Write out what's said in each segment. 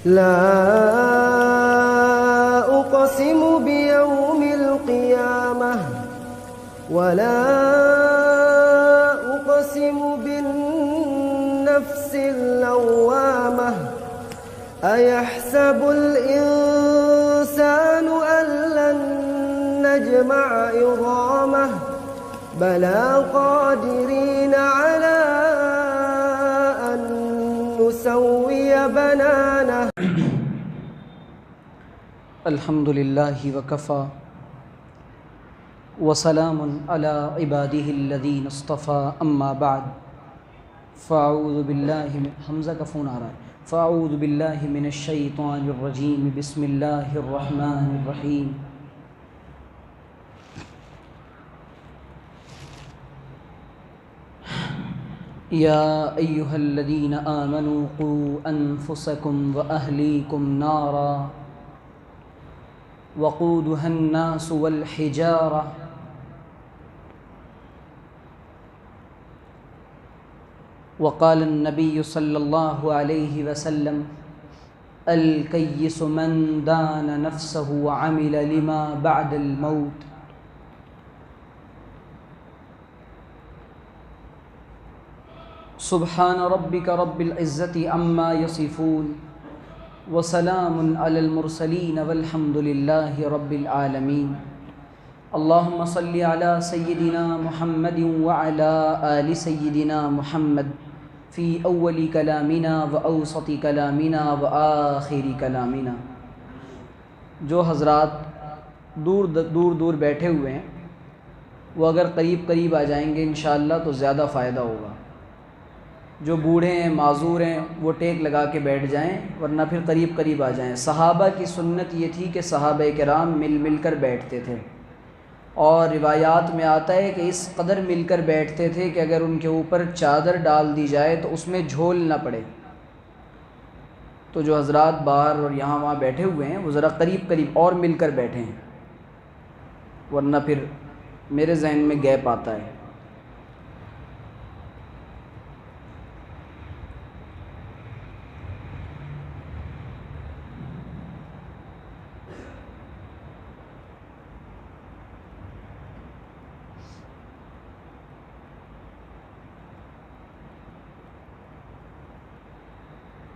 لا أقسم بيوم القيامة ولا أقسم بالنفس اللوامة أيحسب الإنسان أن لن نجمع عظامه بلى قادرين على أن نسوي بنانه الحمد للہ وکفى وسلام علی عباده الذین اصطفى اما بعد فاعوذ باللہ حمزہ کا فون آ رہا ہے فاعوذ باللہ من الشیطان الرجیم بسم اللہ الرحمن الرحیم یا ایہا الذین آمنوا قوا انفسکم واہلیکم نارا وقودها الناس والحجارة وقال النبي صلى الله عليه وسلم الكيس من دان نفسه وعمل لما بعد الموت سبحان ربك رب العزة عما يصفون وسلام علی المرسلین والحمد للہ رب العالمین اللہم صلی علی سیدنا محمد وعلی آل سیدنا محمد فی اول کلامنا واوسط کلامنا وآخر کلامنا۔ جو حضرات دور بیٹھے ہوئے ہیں وہ اگر قریب آ جائیں گے انشاءاللہ تو زیادہ فائدہ ہوگا۔ جو بوڑھے ہیں معذور ہیں وہ ٹیک لگا کے بیٹھ جائیں ورنہ پھر قریب آ جائیں۔ صحابہ کی سنت یہ تھی کہ صحابہ کرام مل کر بیٹھتے تھے، اور روایات میں آتا ہے کہ اس قدر مل کر بیٹھتے تھے کہ اگر ان کے اوپر چادر ڈال دی جائے تو اس میں جھول نہ پڑے۔ تو جو حضرات باہر اور یہاں وہاں بیٹھے ہوئے ہیں وہ ذرا قریب اور مل کر بیٹھیں ورنہ پھر میرے ذہن میں گیپ آتا ہے۔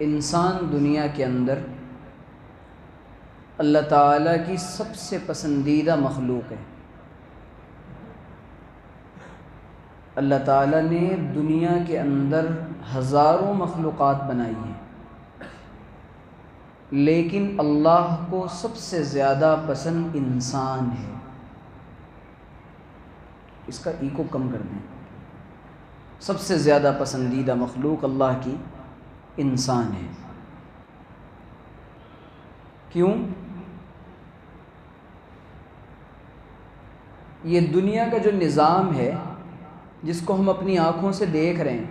انسان دنیا کے اندر اللہ تعالیٰ کی سب سے پسندیدہ مخلوق ہے۔ اللہ تعالیٰ نے دنیا کے اندر ہزاروں مخلوقات بنائی ہیں، لیکن اللہ کو سب سے زیادہ پسند انسان ہے۔ اس کا ایکو کم کر دیں۔ سب سے زیادہ پسندیدہ مخلوق اللہ کی انسان ہے۔ کیوں؟ یہ دنیا کا جو نظام ہے جس کو ہم اپنی آنکھوں سے دیکھ رہے ہیں،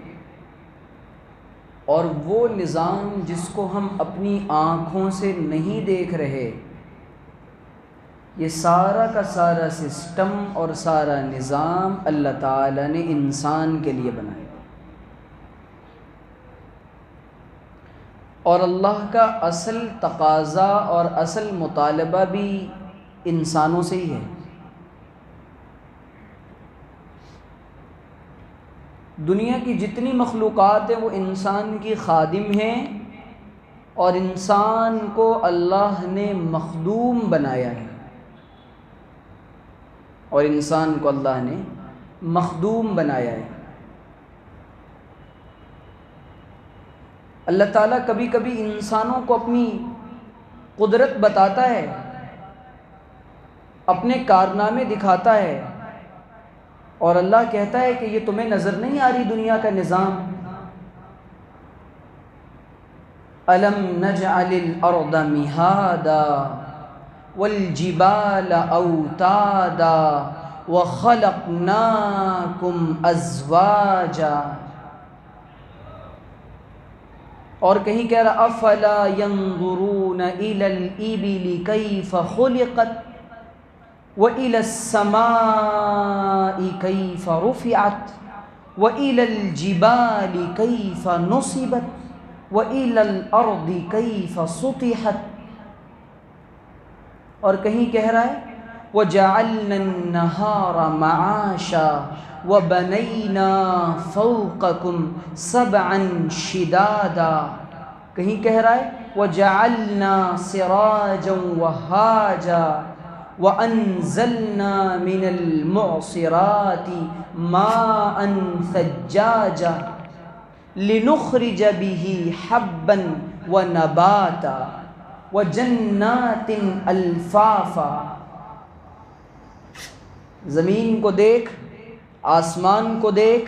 اور وہ نظام جس کو ہم اپنی آنکھوں سے نہیں دیکھ رہے، یہ سارا کا سارا سسٹم اور سارا نظام اللہ تعالیٰ نے انسان کے لیے بنایا، اور اللہ کا اصل تقاضا اور اصل مطالبہ بھی انسانوں سے ہی ہے۔ دنیا کی جتنی مخلوقات ہیں وہ انسان کی خادم ہیں، اور انسان کو اللہ نے مخدوم بنایا ہے، اور انسان کو اللہ نے مخدوم بنایا ہے۔ اللہ تعالیٰ کبھی کبھی انسانوں کو اپنی قدرت بتاتا ہے، اپنے کارنامے دکھاتا ہے، اور اللہ کہتا ہے کہ یہ تمہیں نظر نہیں آ رہی دنیا کا نظام؟ أَلَمْ نَجْعَلِ الْأَرْضَ مِهَادًا وَالْجِبَالَ أَوْتَادًا وَخَلَقْنَاكُمْ أَزْوَاجًا۔ اور کہیں کہہ رہا افلا ينظرون الى الابل كيف خلقت والى السماء كيف رفعت والى الجبال كيف نصبت وَإِلَى الْأَرْضِ كَيْفَ سُطِحَتْ، اور کہیں کہہ رہا ہے وَجَعَلْنَا النَّهَارَ مَعَاشًا وَبَنَيْنَا فَوْقَكُمْ سَبْعًا شِدَادًا، کہیں کہہ رہا ہے وَجَعَلْنَا سِرَاجًا وَهَّاجًا وَأَنزَلْنَا مِنَ الْمُعْصِرَاتِ مَاءً ثَجَّاجًا لِنُخْرِجَ بِهِ حَبًّا وَنَبَاتًا وَجَنَّاتٍ أَلْفَافًا۔ زمین کو دیکھ، آسمان کو دیکھ،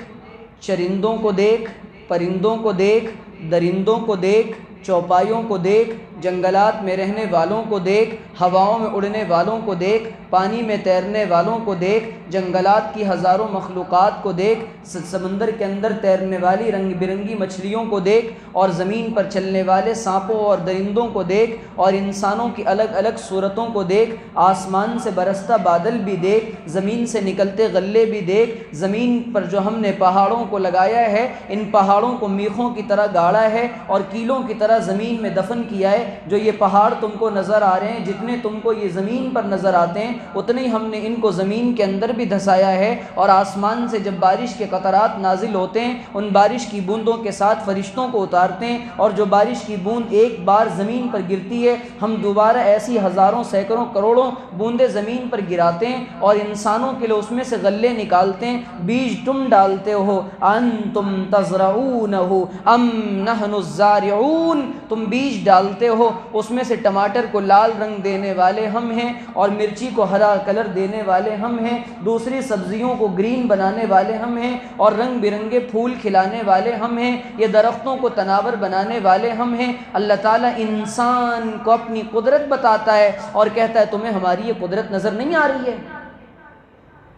چرندوں کو دیکھ، پرندوں کو دیکھ، درندوں کو دیکھ، چوپایوں کو دیکھ، جنگلات میں رہنے والوں کو دیکھ، ہواؤں میں اڑنے والوں کو دیکھ، پانی میں تیرنے والوں کو دیکھ، جنگلات کی ہزاروں مخلوقات کو دیکھ، سمندر کے اندر تیرنے والی رنگ برنگی مچھلیوں کو دیکھ، اور زمین پر چلنے والے سانپوں اور درندوں کو دیکھ، اور انسانوں کی الگ الگ صورتوں کو دیکھ، آسمان سے برستا بادل بھی دیکھ، زمین سے نکلتے غلے بھی دیکھ، زمین پر جو ہم نے پہاڑوں کو لگایا ہے ان پہاڑوں کو میخوں کی طرح گاڑا ہے اور کیلوں کی طرح زمین میں دفن کیا ہے۔ جو یہ پہاڑ تم کو نظر آ رہے ہیں، جتنے تم کو یہ زمین پر نظر آتے ہیں اتنے ہی ہم نے ان کو زمین کے اندر بھی دھسایا ہے، اور آسمان سے جب بارش کے قطرات نازل ہوتے ہیں ان بارش کی بوندوں کے ساتھ فرشتوں کو اتارتے ہیں، اور جو بارش کی بوند ایک بار زمین پر گرتی ہے ہم دوبارہ ایسی ہزاروں سینکڑوں کروڑوں بوندیں زمین پر گراتے ہیں، اور انسانوں کے لیے اس میں سے غلے نکالتے ہیں۔ بیج تم ڈالتے ہو، انتم تزرعونہ ام نحن الزارعون، تم بیج ڈالتے ہو، اس میں سے ٹماٹر کو لال رنگ دینے والے ہم ہیں، اور مرچی کو ہرا کلر دینے والے ہم ہیں، دوسری سبزیوں کو گرین بنانے والے ہم ہیں، اور رنگ برنگے پھول کھلانے والے ہم ہیں، یہ درختوں کو تناور بنانے والے ہم ہیں۔ اللہ تعالیٰ انسان کو اپنی قدرت بتاتا ہے اور کہتا ہے تمہیں ہماری یہ قدرت نظر نہیں آ رہی ہے؟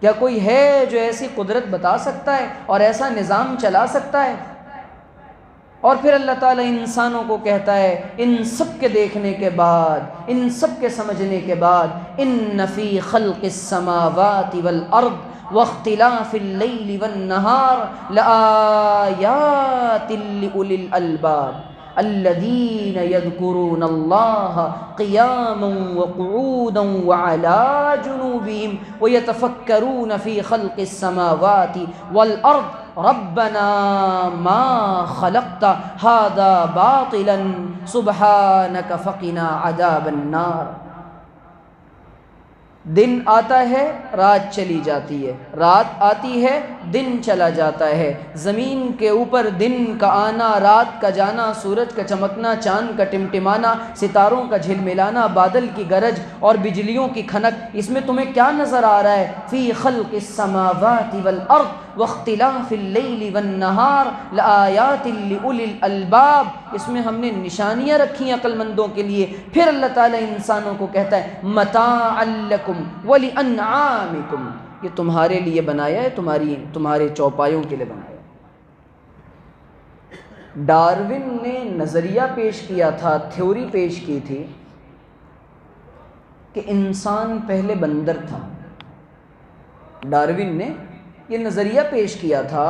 کیا کوئی ہے جو ایسی قدرت بتا سکتا ہے اور ایسا نظام چلا سکتا ہے؟ اور پھر اللہ تعالیٰ انسانوں کو کہتا ہے ان سب کے دیکھنے کے بعد، ان سب کے سمجھنے کے بعد، ان فی خلق السماوات والارض واختلاف اللیل والنہار لآیات لأولی الالباب الذین یذکرون اللہ قیاما وقعودا وعلی جنوبہم ویتفکرون فی خلق السماوات والارض ربنا ما خلقت هذا باطلا سبحانك فقنا عذاب النار۔ دن آتا ہے رات چلی جاتی ہے، رات آتی ہے دن چلا جاتا ہے، زمین کے اوپر دن کا آنا، رات کا جانا، سورج کا چمکنا، چاند کا ٹمٹمانا، ستاروں کا جھلملانا، بادل کی گرج اور بجلیوں کی کھنک، اس میں تمہیں کیا نظر آ رہا ہے؟ فی خلق السماوات والارض واختلاف اللیل والنہار لآیات لأولی الالباب، اس میں ہم نے نشانیاں رکھی ہیں عقل مندوں کے لیے۔ پھر اللہ تعالیٰ انسانوں کو کہتا ہے متاعا لکم ولانعامکم، یہ تمہارے لیے بنایا ہے، تمہارے چوپایوں کے لیے بنایا ہے۔ ڈارون نے نظریہ پیش کیا تھا، تھیوری پیش کی تھی کہ انسان پہلے بندر تھا۔ ڈارون نے یہ نظریہ پیش کیا تھا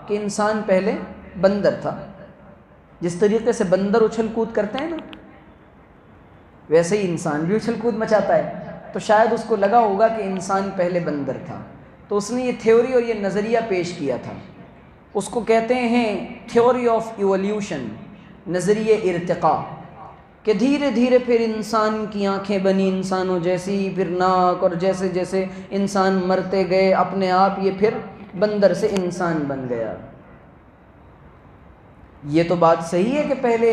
کہ انسان پہلے بندر تھا، جس طریقے سے بندر اچھل کود کرتے ہیں نا ویسے ہی انسان بھی اچھل کود مچاتا ہے، تو شاید اس کو لگا ہوگا کہ انسان پہلے بندر تھا، تو اس نے یہ تھیوری اور یہ نظریہ پیش کیا تھا۔ اس کو کہتے ہیں تھیوری آف ایولیوشن، نظریہ ارتقاء، کہ دھیرے دھیرے پھر انسان کی آنکھیں بنی انسانوں جیسی، پھر ناک، اور جیسے جیسے انسان مرتے گئے اپنے آپ یہ پھر بندر سے انسان بن گیا۔ یہ تو بات صحیح ہے کہ پہلے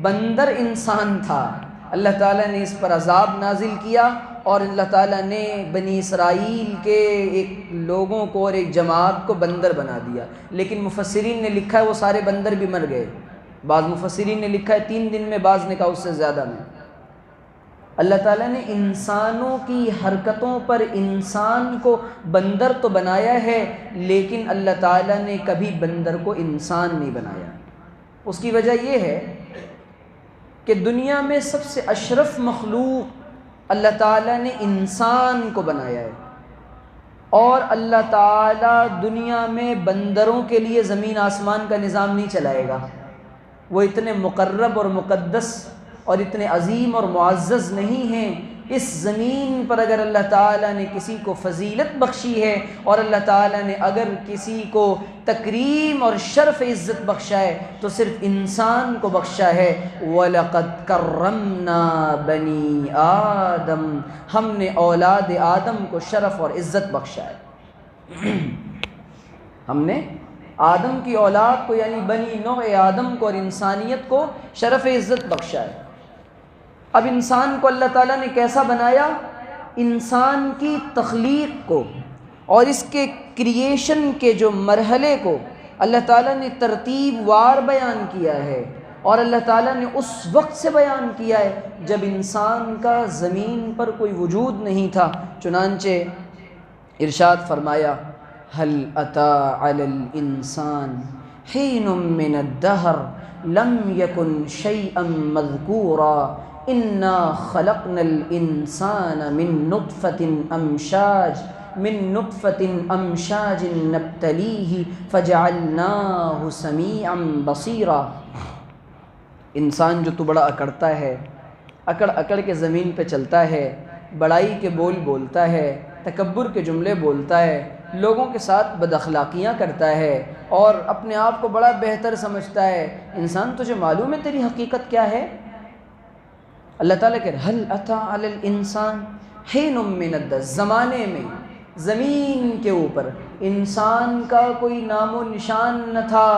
بندر انسان تھا، اللہ تعالیٰ نے اس پر عذاب نازل کیا اور اللہ تعالیٰ نے بنی اسرائیل کے ایک لوگوں کو اور ایک جماعت کو بندر بنا دیا، لیکن مفسرین نے لکھا ہے وہ سارے بندر بھی مر گئے۔ بعض مفسرین نے لکھا ہے 3 دن میں، بعض نے کہا اس سے زیادہ میں۔ اللہ تعالیٰ نے انسانوں کی حرکتوں پر انسان کو بندر تو بنایا ہے، لیکن اللہ تعالیٰ نے کبھی بندر کو انسان نہیں بنایا۔ اس کی وجہ یہ ہے کہ دنیا میں سب سے اشرف مخلوق اللہ تعالیٰ نے انسان کو بنایا ہے، اور اللہ تعالیٰ دنیا میں بندروں کے لیے زمین آسمان کا نظام نہیں چلائے گا، وہ اتنے مقرب اور مقدس اور اتنے عظیم اور معزز نہیں ہیں۔ اس زمین پر اگر اللہ تعالیٰ نے کسی کو فضیلت بخشی ہے اور اللہ تعالیٰ نے اگر کسی کو تکریم اور شرف عزت بخشا ہے تو صرف انسان کو بخشا ہے۔ وَلَقَدْ كَرَّمْنَا بَنِي آدم، ہم نے اولاد آدم کو شرف اور عزت بخشا ہے۔ ہم نے آدم کی اولاد کو یعنی بنی نوع آدم کو اور انسانیت کو شرف عزت بخشا ہے۔ اب انسان کو اللہ تعالیٰ نے کیسا بنایا؟ انسان کی تخلیق کو اور اس کے کریشن کے جو مرحلے کو اللہ تعالیٰ نے ترتیب وار بیان کیا ہے، اور اللہ تعالیٰ نے اس وقت سے بیان کیا ہے جب انسان کا زمین پر کوئی وجود نہیں تھا۔ چنانچہ ارشاد فرمایا هل أتى على الإنسان حين من الدهر لم يكن شيئا مذكورا إنا خلقنا الإنسان من نطفة أمشاج نبتليه فجعلناه سميعا بصيرا۔ انسان جو تو بڑا اکڑتا ہے، اکڑ کے زمین پہ چلتا ہے، بڑائی کے بول بولتا ہے، تکبر کے جملے بولتا ہے، لوگوں کے ساتھ بد اخلاقیاں کرتا ہے اور اپنے آپ کو بڑا بہتر سمجھتا ہے۔ انسان تجھے معلوم ہے تیری حقیقت کیا ہے؟ اللہ تعالیٰ کہ هل أتى على الإنسان حين من الدهر، زمانے میں زمین کے اوپر انسان کا کوئی نام و نشان نہ تھا،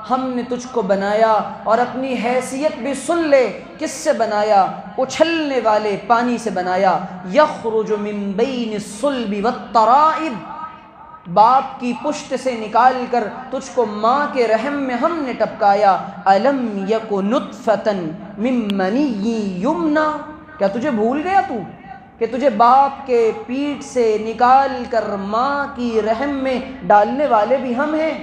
ہم نے تجھ کو بنایا اور اپنی حیثیت بھی سن لے، کس سے بنایا؟ اچھلنے والے پانی سے بنایا۔ یخرج من بین الصلب والترائب، باپ کی پشت سے نکال کر تجھ کو ماں کے رحم میں ہم نے ٹپکایا۔ الم یک نطفۃ من منی یمنا، کیا تجھے بھول گیا تو کہ تجھے باپ کے پیٹ سے نکال کر ماں کی رحم میں ڈالنے والے بھی ہم ہیں۔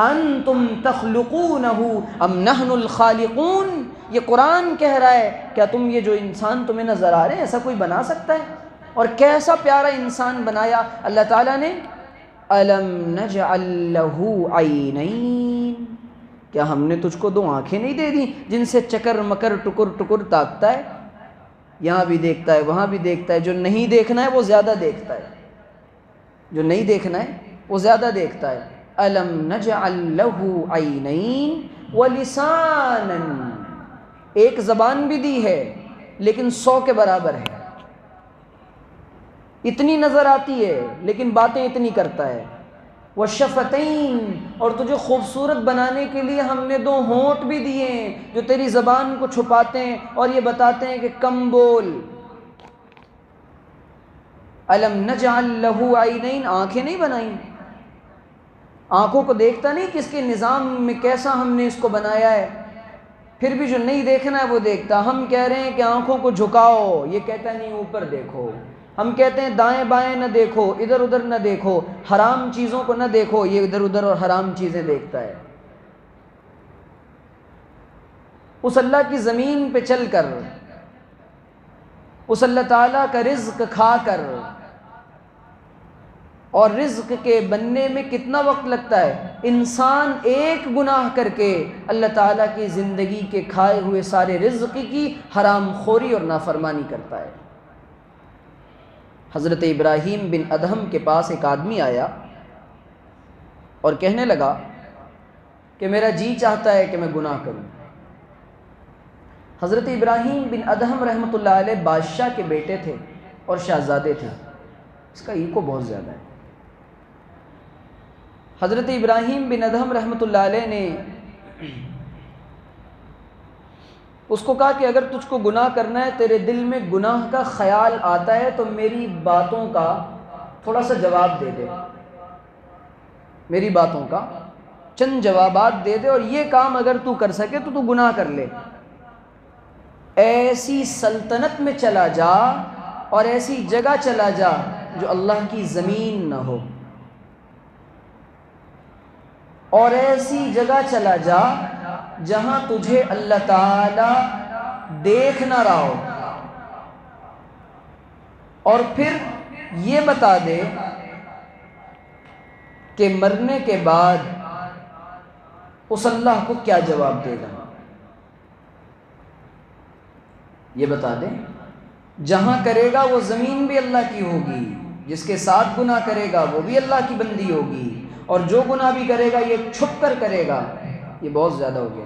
انتم تخلقونہ ام نحن الخالقون، یہ قرآن کہہ رہا ہے کیا تم یہ جو انسان تمہیں نظر آ رہے ہیں ایسا کوئی بنا سکتا ہے؟ اور کیسا پیارا انسان بنایا اللہ تعالیٰ نے۔ الم نجعل لہ عینین، کیا ہم نے تجھ کو دو آنکھیں نہیں دے دی جن سے چکر مکر ٹکر ٹکر تاکتا ہے؟ یہاں بھی دیکھتا ہے وہاں بھی دیکھتا ہے، جو نہیں دیکھنا ہے وہ زیادہ دیکھتا ہے، جو نہیں دیکھنا ہے وہ زیادہ دیکھتا ہے۔ الم نجعل لہ عینین ولسانا، ایک زبان بھی دی ہے لیکن 100 کے برابر ہے، اتنی نظر آتی ہے لیکن باتیں اتنی کرتا ہے۔ وشفتین، اور تجھے خوبصورت بنانے کے لیے ہم نے 2 ہونٹ بھی دیے ہیں جو تیری زبان کو چھپاتے ہیں اور یہ بتاتے ہیں کہ کم بول۔ الم نجعل لہ عینین، آنکھیں نہیں بنائیں؟ آنکھوں کو دیکھتا نہیں کہ اس کے نظام میں کیسا ہم نے اس کو بنایا ہے؟ پھر بھی جو نہیں دیکھنا ہے وہ دیکھتا۔ ہم کہہ رہے ہیں کہ آنکھوں کو جھکاؤ، یہ کہتا نہیں اوپر دیکھو۔ ہم کہتے ہیں دائیں بائیں نہ دیکھو، ادھر ادھر نہ دیکھو، حرام چیزوں کو نہ دیکھو، یہ ادھر ادھر اور حرام چیزیں دیکھتا ہے۔ اس اللہ کی زمین پہ چل کر، اس اللہ تعالیٰ کا رزق کھا کر، اور رزق کے بننے میں کتنا وقت لگتا ہے؟ انسان ایک گناہ کر کے اللہ تعالیٰ کی زندگی کے کھائے ہوئے سارے رزق کی حرام خوری اور نافرمانی کرتا ہے۔ حضرت ابراہیم بن ادہم کے پاس ایک آدمی آیا اور کہنے لگا کہ میرا جی چاہتا ہے کہ میں گناہ کروں۔ حضرت ابراہیم بن ادہم رحمۃ اللہ علیہ بادشاہ کے بیٹے تھے اور شہزادے تھے، اس کا ایکو بہت زیادہ ہے۔ حضرت ابراہیم بن ادہم رحمۃ اللہ علیہ نے اس کو کہا کہ اگر تجھ کو گناہ کرنا ہے، تیرے دل میں گناہ کا خیال آتا ہے تو میری باتوں کا تھوڑا سا جواب دے دے، میری باتوں کا چند جوابات دے دے، اور یہ کام اگر تو کر سکے تو گناہ کر لے۔ ایسی سلطنت میں چلا جا اور ایسی جگہ چلا جا جو اللہ کی زمین نہ ہو، اور ایسی جگہ چلا جا جہاں تجھے اللہ تعالی دیکھ نہ رہا ہو، اور پھر یہ بتا دے کہ مرنے کے بعد اس اللہ کو کیا جواب دے گا۔ یہ بتا دیں، جہاں کرے گا وہ زمین بھی اللہ کی ہوگی، جس کے ساتھ گناہ کرے گا وہ بھی اللہ کی بندی ہوگی، اور جو گناہ بھی کرے گا یہ چھپ کر کرے گا، یہ بہت زیادہ ہو گیا،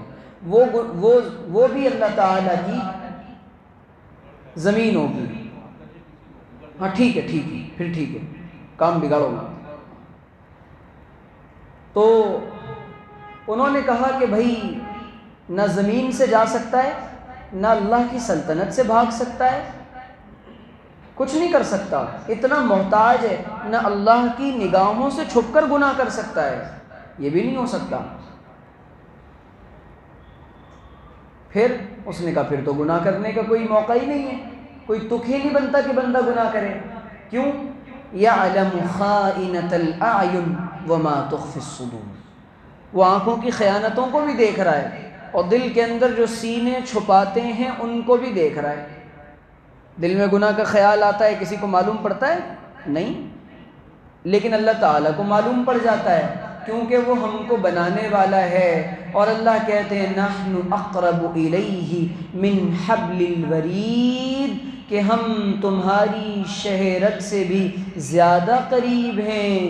وہ بھی اللہ تعالیٰ کی زمین ہوگی۔ ہاں ٹھیک ہے پھر ٹھیک ہے، کام بگاڑو گا۔ تو انہوں نے کہا کہ بھائی نہ زمین سے جا سکتا ہے، نہ اللہ کی سلطنت سے بھاگ سکتا ہے، کچھ نہیں کر سکتا، اتنا محتاج ہے، نہ اللہ کی نگاہوں سے چھپ کر گناہ کر سکتا ہے، یہ بھی نہیں ہو سکتا۔ پھر اس نے کہا پھر تو گناہ کرنے کا کوئی موقع ہی نہیں ہے، کوئی تک ہی نہیں بنتا کہ بندہ گناہ کرے۔ کیوں؟ یعلم خائنۃ الاعین وما تخفی الصدور، وہ آنکھوں کی خیانتوں کو بھی دیکھ رہا ہے، اور دل کے اندر جو سینے چھپاتے ہیں ان کو بھی دیکھ رہا ہے۔ دل میں گناہ کا خیال آتا ہے، کسی کو معلوم پڑتا ہے؟ نہیں، لیکن اللہ تعالیٰ کو معلوم پڑ جاتا ہے، کیونکہ وہ ہم کو بنانے والا ہے، اور اللہ کہتے ہیں نحن اقرب الیہ من حبل الورید، کہ ہم تمہاری شہ رگ سے بھی زیادہ قریب ہیں۔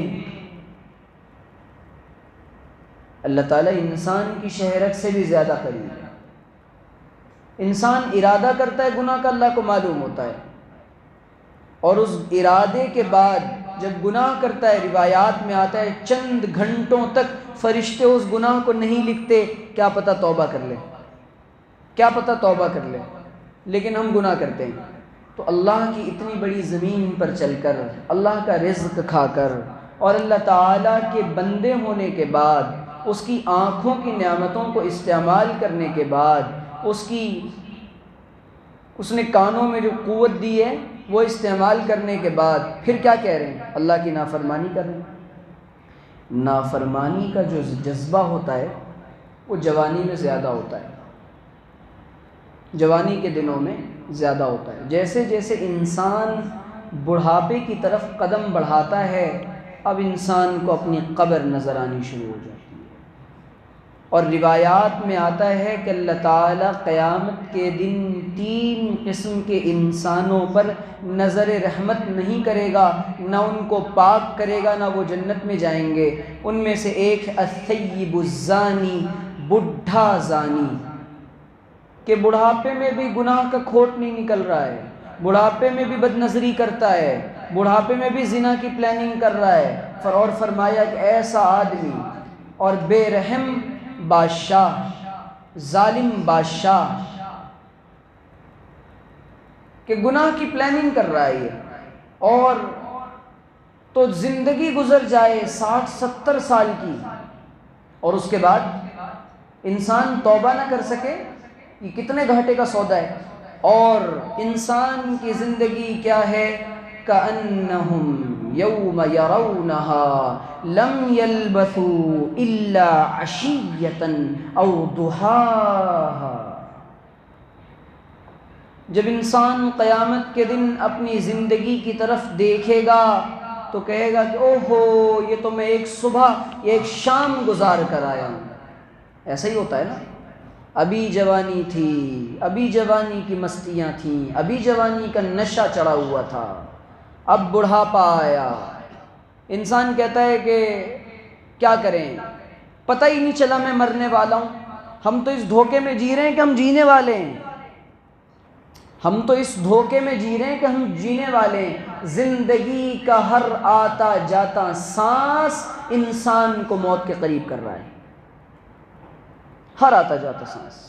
اللہ تعالیٰ انسان کی شہ رگ سے بھی زیادہ قریب ہے۔ انسان ارادہ کرتا ہے گناہ کا، اللہ کو معلوم ہوتا ہے، اور اس ارادے کے بعد جب گناہ کرتا ہے، روایات میں آتا ہے چند گھنٹوں تک فرشتے اس گناہ کو نہیں لکھتے، کیا پتہ توبہ کر لے، کیا پتہ توبہ کر لے، لیکن ہم گناہ کرتے ہیں۔ تو اللہ کی اتنی بڑی زمین پر چل کر، اللہ کا رزق کھا کر، اور اللہ تعالیٰ کے بندے ہونے کے بعد، اس کی آنکھوں کی نعمتوں کو استعمال کرنے کے بعد، اس نے کانوں میں جو قوت دی ہے وہ استعمال کرنے کے بعد پھر کیا کہہ رہے ہیں؟ اللہ کی نافرمانی کر رہے ہیں۔ نافرمانی کا جو جذبہ ہوتا ہے وہ جوانی میں زیادہ ہوتا ہے، جوانی کے دنوں میں زیادہ ہوتا ہے۔ جیسے جیسے انسان بڑھاپے کی طرف قدم بڑھاتا ہے، اب انسان کو اپنی قبر نظر آنی شروع ہو جاتی ہے، اور روایات میں آتا ہے کہ اللہ تعالیٰ قیامت کے دن 3 قسم کے انسانوں پر نظر رحمت نہیں کرے گا، نہ ان کو پاک کرے گا، نہ وہ جنت میں جائیں گے۔ ان میں سے ایک الثیب الزانی، بڈھا زانی، کہ بڑھاپے میں بھی گناہ کا کھوٹ نہیں نکل رہا ہے، بڑھاپے میں بھی بد نظری کرتا ہے، بڑھاپے میں بھی زنا کی پلاننگ کر رہا ہے، اور فرمایا کہ ایسا آدمی اور بے رحم بادشاہ، ظالم بادشاہ، کہ گناہ کی پلاننگ کر رہا ہے یہ، اور تو زندگی گزر جائے 60-70 سال کی، اور اس کے بعد انسان توبہ نہ کر سکے، یہ کتنے گھاٹے کا سودا ہے۔ اور انسان کی زندگی کیا ہے؟ كأنهم يوم يرونها لم يلبثوا إلا عشية أو ضحاها، جب انسان قیامت کے دن اپنی زندگی کی طرف دیکھے گا تو کہے گا کہ اوہو، یہ تو میں ایک صبح یا ایک شام گزار کر آیا ہوں۔ ایسا ہی ہوتا ہے نا، ابھی جوانی تھی، ابھی جوانی کی مستیاں تھیں، ابھی جوانی کا نشہ چڑھا ہوا تھا، اب بڑھاپا آیا، انسان کہتا ہے کہ کیا کریں، پتہ ہی نہیں چلا میں مرنے والا ہوں۔ ہم تو اس دھوکے میں جی رہے ہیں کہ ہم جینے والے ہیں، ہم تو اس دھوکے میں جی رہے ہیں کہ ہم جینے والے ہیں۔ زندگی کا ہر آتا جاتا سانس انسان کو موت کے قریب کر رہا ہے، ہر آتا جاتا سانس۔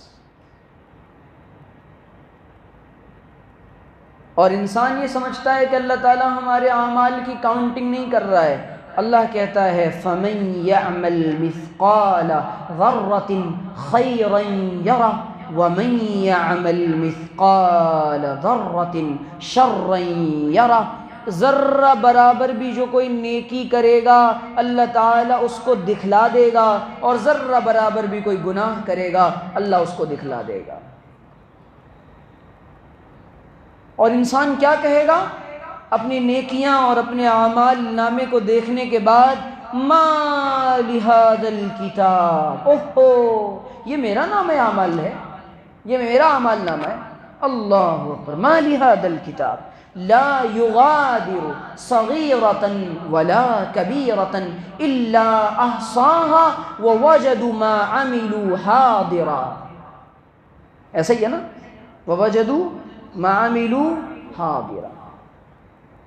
اور انسان یہ سمجھتا ہے کہ اللہ تعالیٰ ہمارے اعمال کی کاؤنٹنگ نہیں کر رہا ہے۔ اللہ کہتا ہے فَمَن يَعْمَلْ مِثْقَالَ ذَرَّةٍ خَيْرًا يَرَهُ وَمَن يَعْمَلْ مِثْقَالَ ذَرَّةٍ شَرًّا يَرَهُ، ذرہ برابر بھی جو کوئی نیکی کرے گا اللہ تعالیٰ اس کو دکھلا دے گا، اور ذرہ برابر بھی کوئی گناہ کرے گا اللہ اس کو دکھلا دے گا۔ اور انسان کیا کہے گا اپنی نیکیاں اور اپنے اعمال نامے کو دیکھنے کے بعد؟ ما لہذا الکتاب، اوہو، یہ میرا نام اعمال ہے، یہ میرا اعمال نامہ ہے، اللہ اکبر، ما لہذا الکتاب لا یغادر صغیرۃ ولا کبیرۃ الا احصاها ووجدوا ما عملوا حاضرا. ایسا ہی ہے نا، ووجدوا ما عملوا حاضرا.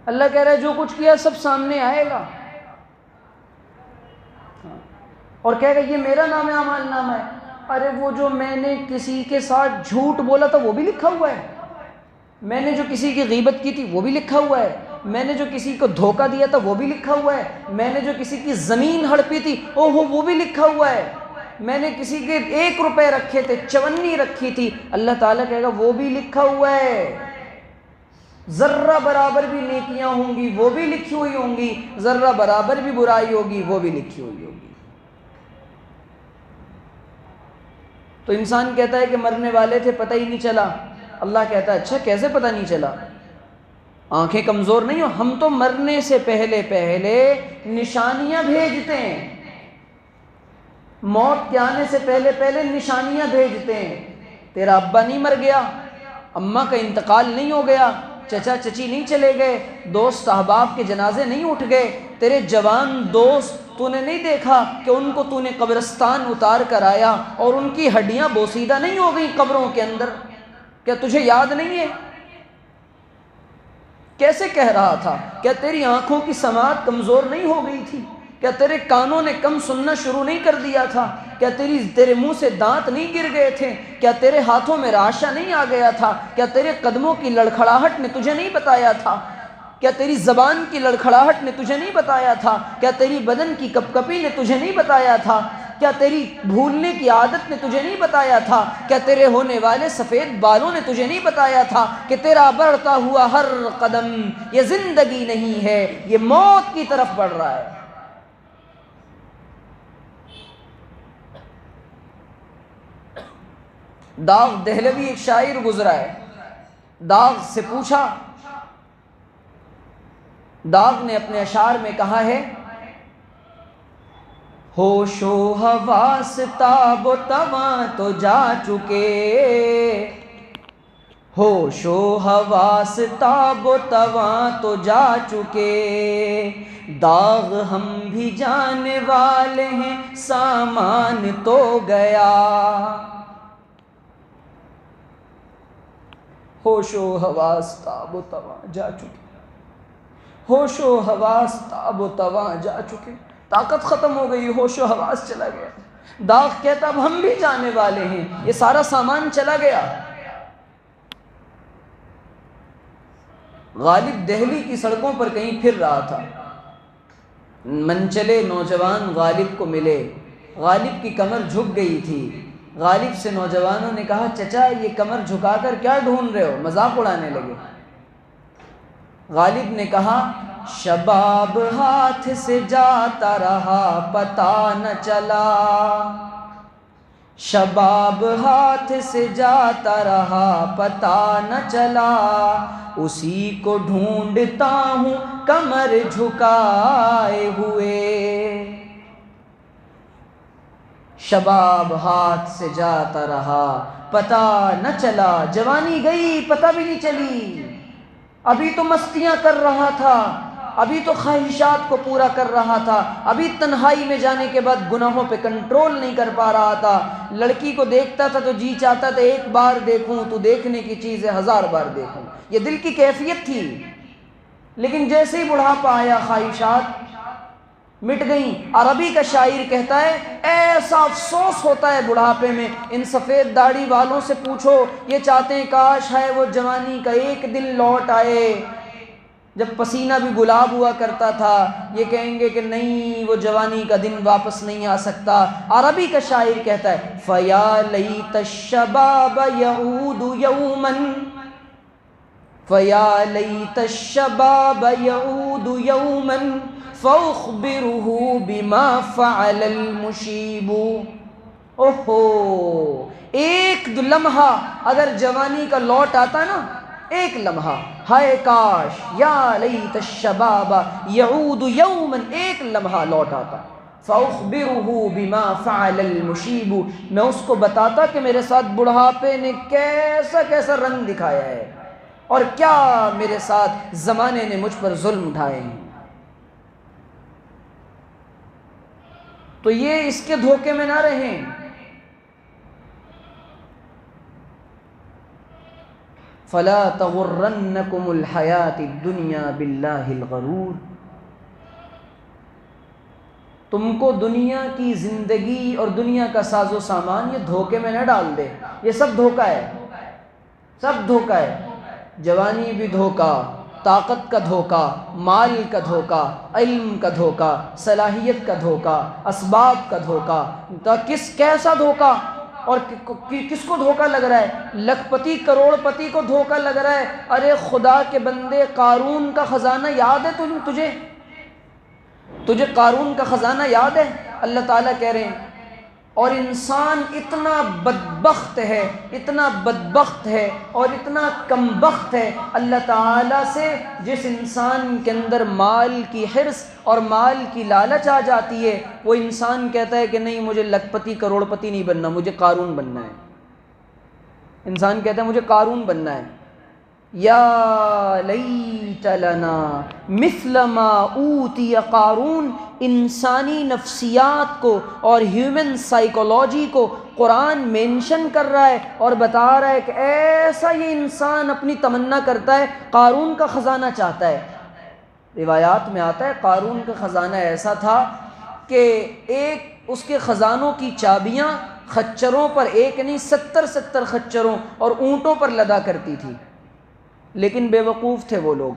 اللہ کہہ رہا ہے جو کچھ کیا سب سامنے آئے گا، اور کہے گا یہ میرا نام اعمال نامہ ہے. ارے وہ جو میں نے کسی کے ساتھ جھوٹ بولا تھا وہ بھی لکھا ہوا ہے، میں نے جو کسی کی غیبت کی تھی وہ بھی لکھا ہوا ہے، میں نے جو کسی کو دھوکہ دیا تھا وہ بھی لکھا ہوا ہے، میں نے جو کسی کی زمین ہڑپی تھی وہ بھی لکھا ہوا ہے، میں نے کسی کے 1 روپے رکھے تھے، 54 رکھی تھی، اللہ تعالیٰ کہے گا وہ بھی لکھا ہوا ہے. ذرہ برابر بھی نیکیاں ہوں گی وہ بھی لکھی ہوئی ہوں گی، ذرہ برابر بھی برائی ہوگی وہ بھی لکھی ہوئی ہوگی. تو انسان کہتا ہے کہ مرنے والے تھے پتہ ہی نہیں چلا. اللہ کہتا ہے اچھا کیسے پتہ نہیں چلا؟ آنکھیں کمزور نہیں ہو، ہم تو مرنے سے پہلے نشانیاں بھیجتے ہیں، موت کے آنے سے پہلے نشانیاں بھیجتے ہیں. تیرا ابا نہیں مر گیا، اماں کا انتقال نہیں ہو گیا، چچا چچی نہیں چلے گئے، دوست احباب کے جنازے نہیں اٹھ گئے، تیرے جوان دوست تو نے نہیں دیکھا کہ ان کو تو نے قبرستان اتار کر آیا اور ان کی ہڈیاں بوسیدہ نہیں ہو گئیں قبروں کے اندر؟ کیا تجھے یاد نہیں ہے؟ کیسے کہہ رہا تھا؟ کیا تیری آنکھوں کی سماعت کمزور نہیں ہو گئی تھی؟ کیا تیرے کانوں نے کم سننا شروع نہیں کر دیا تھا؟ کیا تیرے منہ سے دانت نہیں گر گئے تھے؟ کیا تیرے ہاتھوں میں راشا نہیں آ گیا تھا؟ کیا تیرے قدموں کی لڑکھڑاہٹ نے تجھے نہیں بتایا تھا؟ کیا تیری زبان کی لڑکھڑاہٹ نے تجھے نہیں بتایا تھا؟ کیا تیری بدن کی کپکپی نے تجھے نہیں بتایا تھا؟ کیا تیری بھولنے کی عادت نے تجھے نہیں بتایا تھا؟ کیا تیرے ہونے والے سفید بالوں نے تجھے نہیں بتایا تھا کہ تیرا بڑھتا ہوا ہر قدم یہ زندگی نہیں ہے، یہ موت کی طرف بڑھ رہا ہے؟ داغ دہلوی ایک شاعر گزرا ہے، داغ سے پوچھا، داغ نے اپنے اشعار میں کہا ہے ہوش و حواس تاب و تواں تو جا چکے، ہوش و حواس تاب و تواں تو جا چکے، داغ ہم بھی جانے والے ہیں سامان تو گیا. ہوش و حواس تاب و تواں جا چکے، ہوش و حواس تاب و تواں جا چکے، طاقت ختم ہو گئی، ہوش و حواس چلا گیا. داغ کہتا اب ہم بھی جانے والے ہیں، یہ سارا سامان چلا گیا. غالب دہلی کی سڑکوں پر کہیں پھر رہا تھا، منچلے نوجوان غالب کو ملے، غالب کی کمر جھک گئی تھی. غالب سے نوجوانوں نے کہا چچا یہ کمر جھکا کر کیا ڈھونڈ رہے ہو؟ مذاق اڑانے لگے. غالب نے کہا شباب ہاتھ سے جاتا رہا پتہ نہ چلا، شباب ہاتھ سے جاتا رہا پتہ نہ چلا، اسی کو ڈھونڈتا ہوں کمر جھکائے ہوئے. شباب ہاتھ سے جاتا رہا پتہ نہ چلا، جوانی گئی پتہ بھی نہیں چلی. ابھی تو مستیاں کر رہا تھا، ابھی تو خواہشات کو پورا کر رہا تھا، ابھی تنہائی میں جانے کے بعد گناہوں پہ کنٹرول نہیں کر پا رہا تھا. لڑکی کو دیکھتا تھا تو جی چاہتا تھا ایک بار دیکھوں، تو دیکھنے کی چیز ہے 1000 بار دیکھوں، یہ دل کی کیفیت تھی. لیکن جیسے ہی بڑھاپا آیا خواہشات مٹ گئیں. عربی کا شاعر کہتا ہے ایسا افسوس ہوتا ہے بڑھاپے میں. ان سفید داڑھی والوں سے پوچھو، یہ چاہتے ہیں کاش ہے وہ جوانی کا ایک دن لوٹ آئے جب پسینہ بھی گلاب ہوا کرتا تھا. یہ کہیں گے کہ نہیں وہ جوانی کا دن واپس نہیں آ سکتا. عربی کا شاعر کہتا ہے فَيَا لَيْتَ الشَّبَابَ يَعُودُ يَوْمًا فَيَا لَيْتَ الشَّبَابَ يَعُودُ يَوْمًا فَأُخْبِرُهُ بِمَا فَعَلَ الْمُشِيبُ. اوہو ایک لمحہ اگر جوانی کا لوٹ آتا نا، ایک لمحہ، ہائے کاش یا لیت الشباب یعود یوما، ایک لمحہ لوٹ آتا. فَأُخْبِرُهُ بِمَا فَعَلَ الْمُشِيبُ، میں اس کو بتاتا کہ میرے ساتھ بڑھاپے نے کیسا کیسا رنگ دکھایا ہے اور کیا میرے ساتھ زمانے نے مجھ پر ظلم ڈھائے ہیں۔ تو یہ اس کے دھوکے میں نہ رہیں۔ فَلَا تَغُرَّنَّكُمُ الْحَيَاةِ الدُّنْيَا بِاللَّهِ الْغَرُورِ، تم کو دنیا کی زندگی اور دنیا کا ساز و سامان یہ دھوکے میں نہ ڈال دے۔ یہ سب دھوکہ ہے، سب دھوکہ ہے۔ جوانی بھی دھوکہ، طاقت کا دھوکہ، مال کا دھوکہ، علم کا دھوکہ، صلاحیت کا دھوکہ، اسباب کا دھوکہ، کیسا دھوکہ؟ اور کس کو دھوکہ لگ رہا ہے؟ لاکھ پتی کروڑ پتی کو دھوکہ لگ رہا ہے۔ ارے خدا کے بندے، قارون کا خزانہ یاد ہے تجھے قارون کا خزانہ یاد ہے؟ اللہ تعالیٰ کہہ رہے ہیں اور انسان اتنا بدبخت ہے، اتنا بدبخت ہے اور اتنا کمبخت ہے اللہ تعالیٰ سے، جس انسان کے اندر مال کی حرص اور مال کی لالچ آ جاتی ہے، وہ انسان کہتا ہے کہ نہیں، مجھے لاکھ پتی کروڑ پتی نہیں بننا، مجھے قارون بننا ہے۔ انسان کہتا ہے مجھے قارون بننا ہے۔ یا لیت لنا مثل ما اوتی قارون، انسانی نفسیات کو اور ہیومن سائیکولوجی کو قرآن مینشن کر رہا ہے اور بتا رہا ہے کہ ایسا یہ انسان اپنی تمنا کرتا ہے، قارون کا خزانہ چاہتا ہے۔ روایات میں آتا ہے قارون کا خزانہ ایسا تھا کہ ایک اس کے خزانوں کی چابیاں خچروں پر، ایک نہیں 70 خچروں اور اونٹوں پر لدا کرتی تھی، لیکن بے وقوف تھے وہ لوگ۔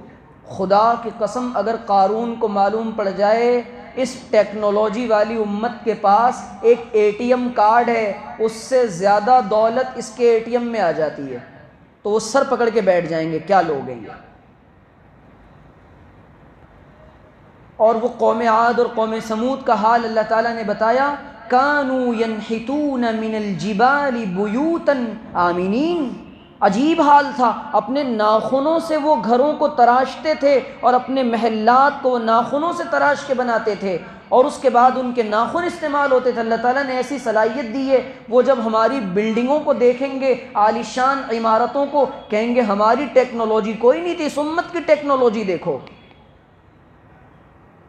خدا کی قسم اگر قارون کو معلوم پڑ جائے اس ٹیکنالوجی والی امت کے پاس ایک اے ٹی ایم کارڈ ہے، اس سے زیادہ دولت اس کے اے ٹی ایم میں آ جاتی ہے، تو وہ سر پکڑ کے بیٹھ جائیں گے، کیا لوگ ہیں یہ۔ اور وہ قوم عاد اور قوم سمود کا حال اللہ تعالیٰ نے بتایا، کانوا ینحتون من الجبال بیوتا آمنین، عجیب حال تھا، اپنے ناخنوں سے وہ گھروں کو تراشتے تھے اور اپنے محلات کو وہ ناخنوں سے تراش کے بناتے تھے، اور اس کے بعد ان کے ناخن استعمال ہوتے تھے۔ اللہ تعالیٰ نے ایسی صلاحیت دی ہے، وہ جب ہماری بلڈنگوں کو دیکھیں گے، عالیشان عمارتوں کو، کہیں گے ہماری ٹیکنالوجی کوئی نہیں تھی، اس امت کی ٹیکنالوجی دیکھو۔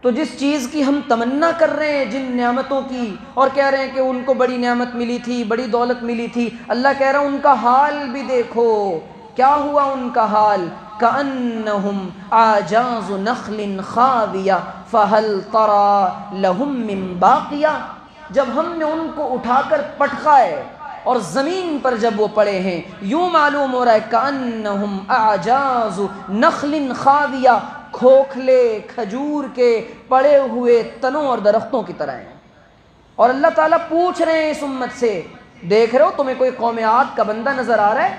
تو جس چیز کی ہم تمنا کر رہے ہیں، جن نعمتوں کی، اور کہہ رہے ہیں کہ ان کو بڑی نعمت ملی تھی، بڑی دولت ملی تھی، اللہ کہہ رہا ہے ان کا حال بھی دیکھو، کیا ہوا ان کا حال؟ كأنهم أعجاز نخل خاوية فهل ترى لهم من باقية، جب ہم نے ان کو اٹھا کر پٹکا ہے اور زمین پر جب وہ پڑے ہیں، یوں معلوم ہو رہا ہے كأنهم أعجاز نخل خاوية، کھوکھلے کھجور کے پڑے ہوئے تنوں اور درختوں کی طرح ہیں۔ اور اللہ تعالیٰ پوچھ رہے ہیں اس امت سے، دیکھ رہے ہو تمہیں کوئی قوم عاد کا بندہ نظر آ رہا ہے؟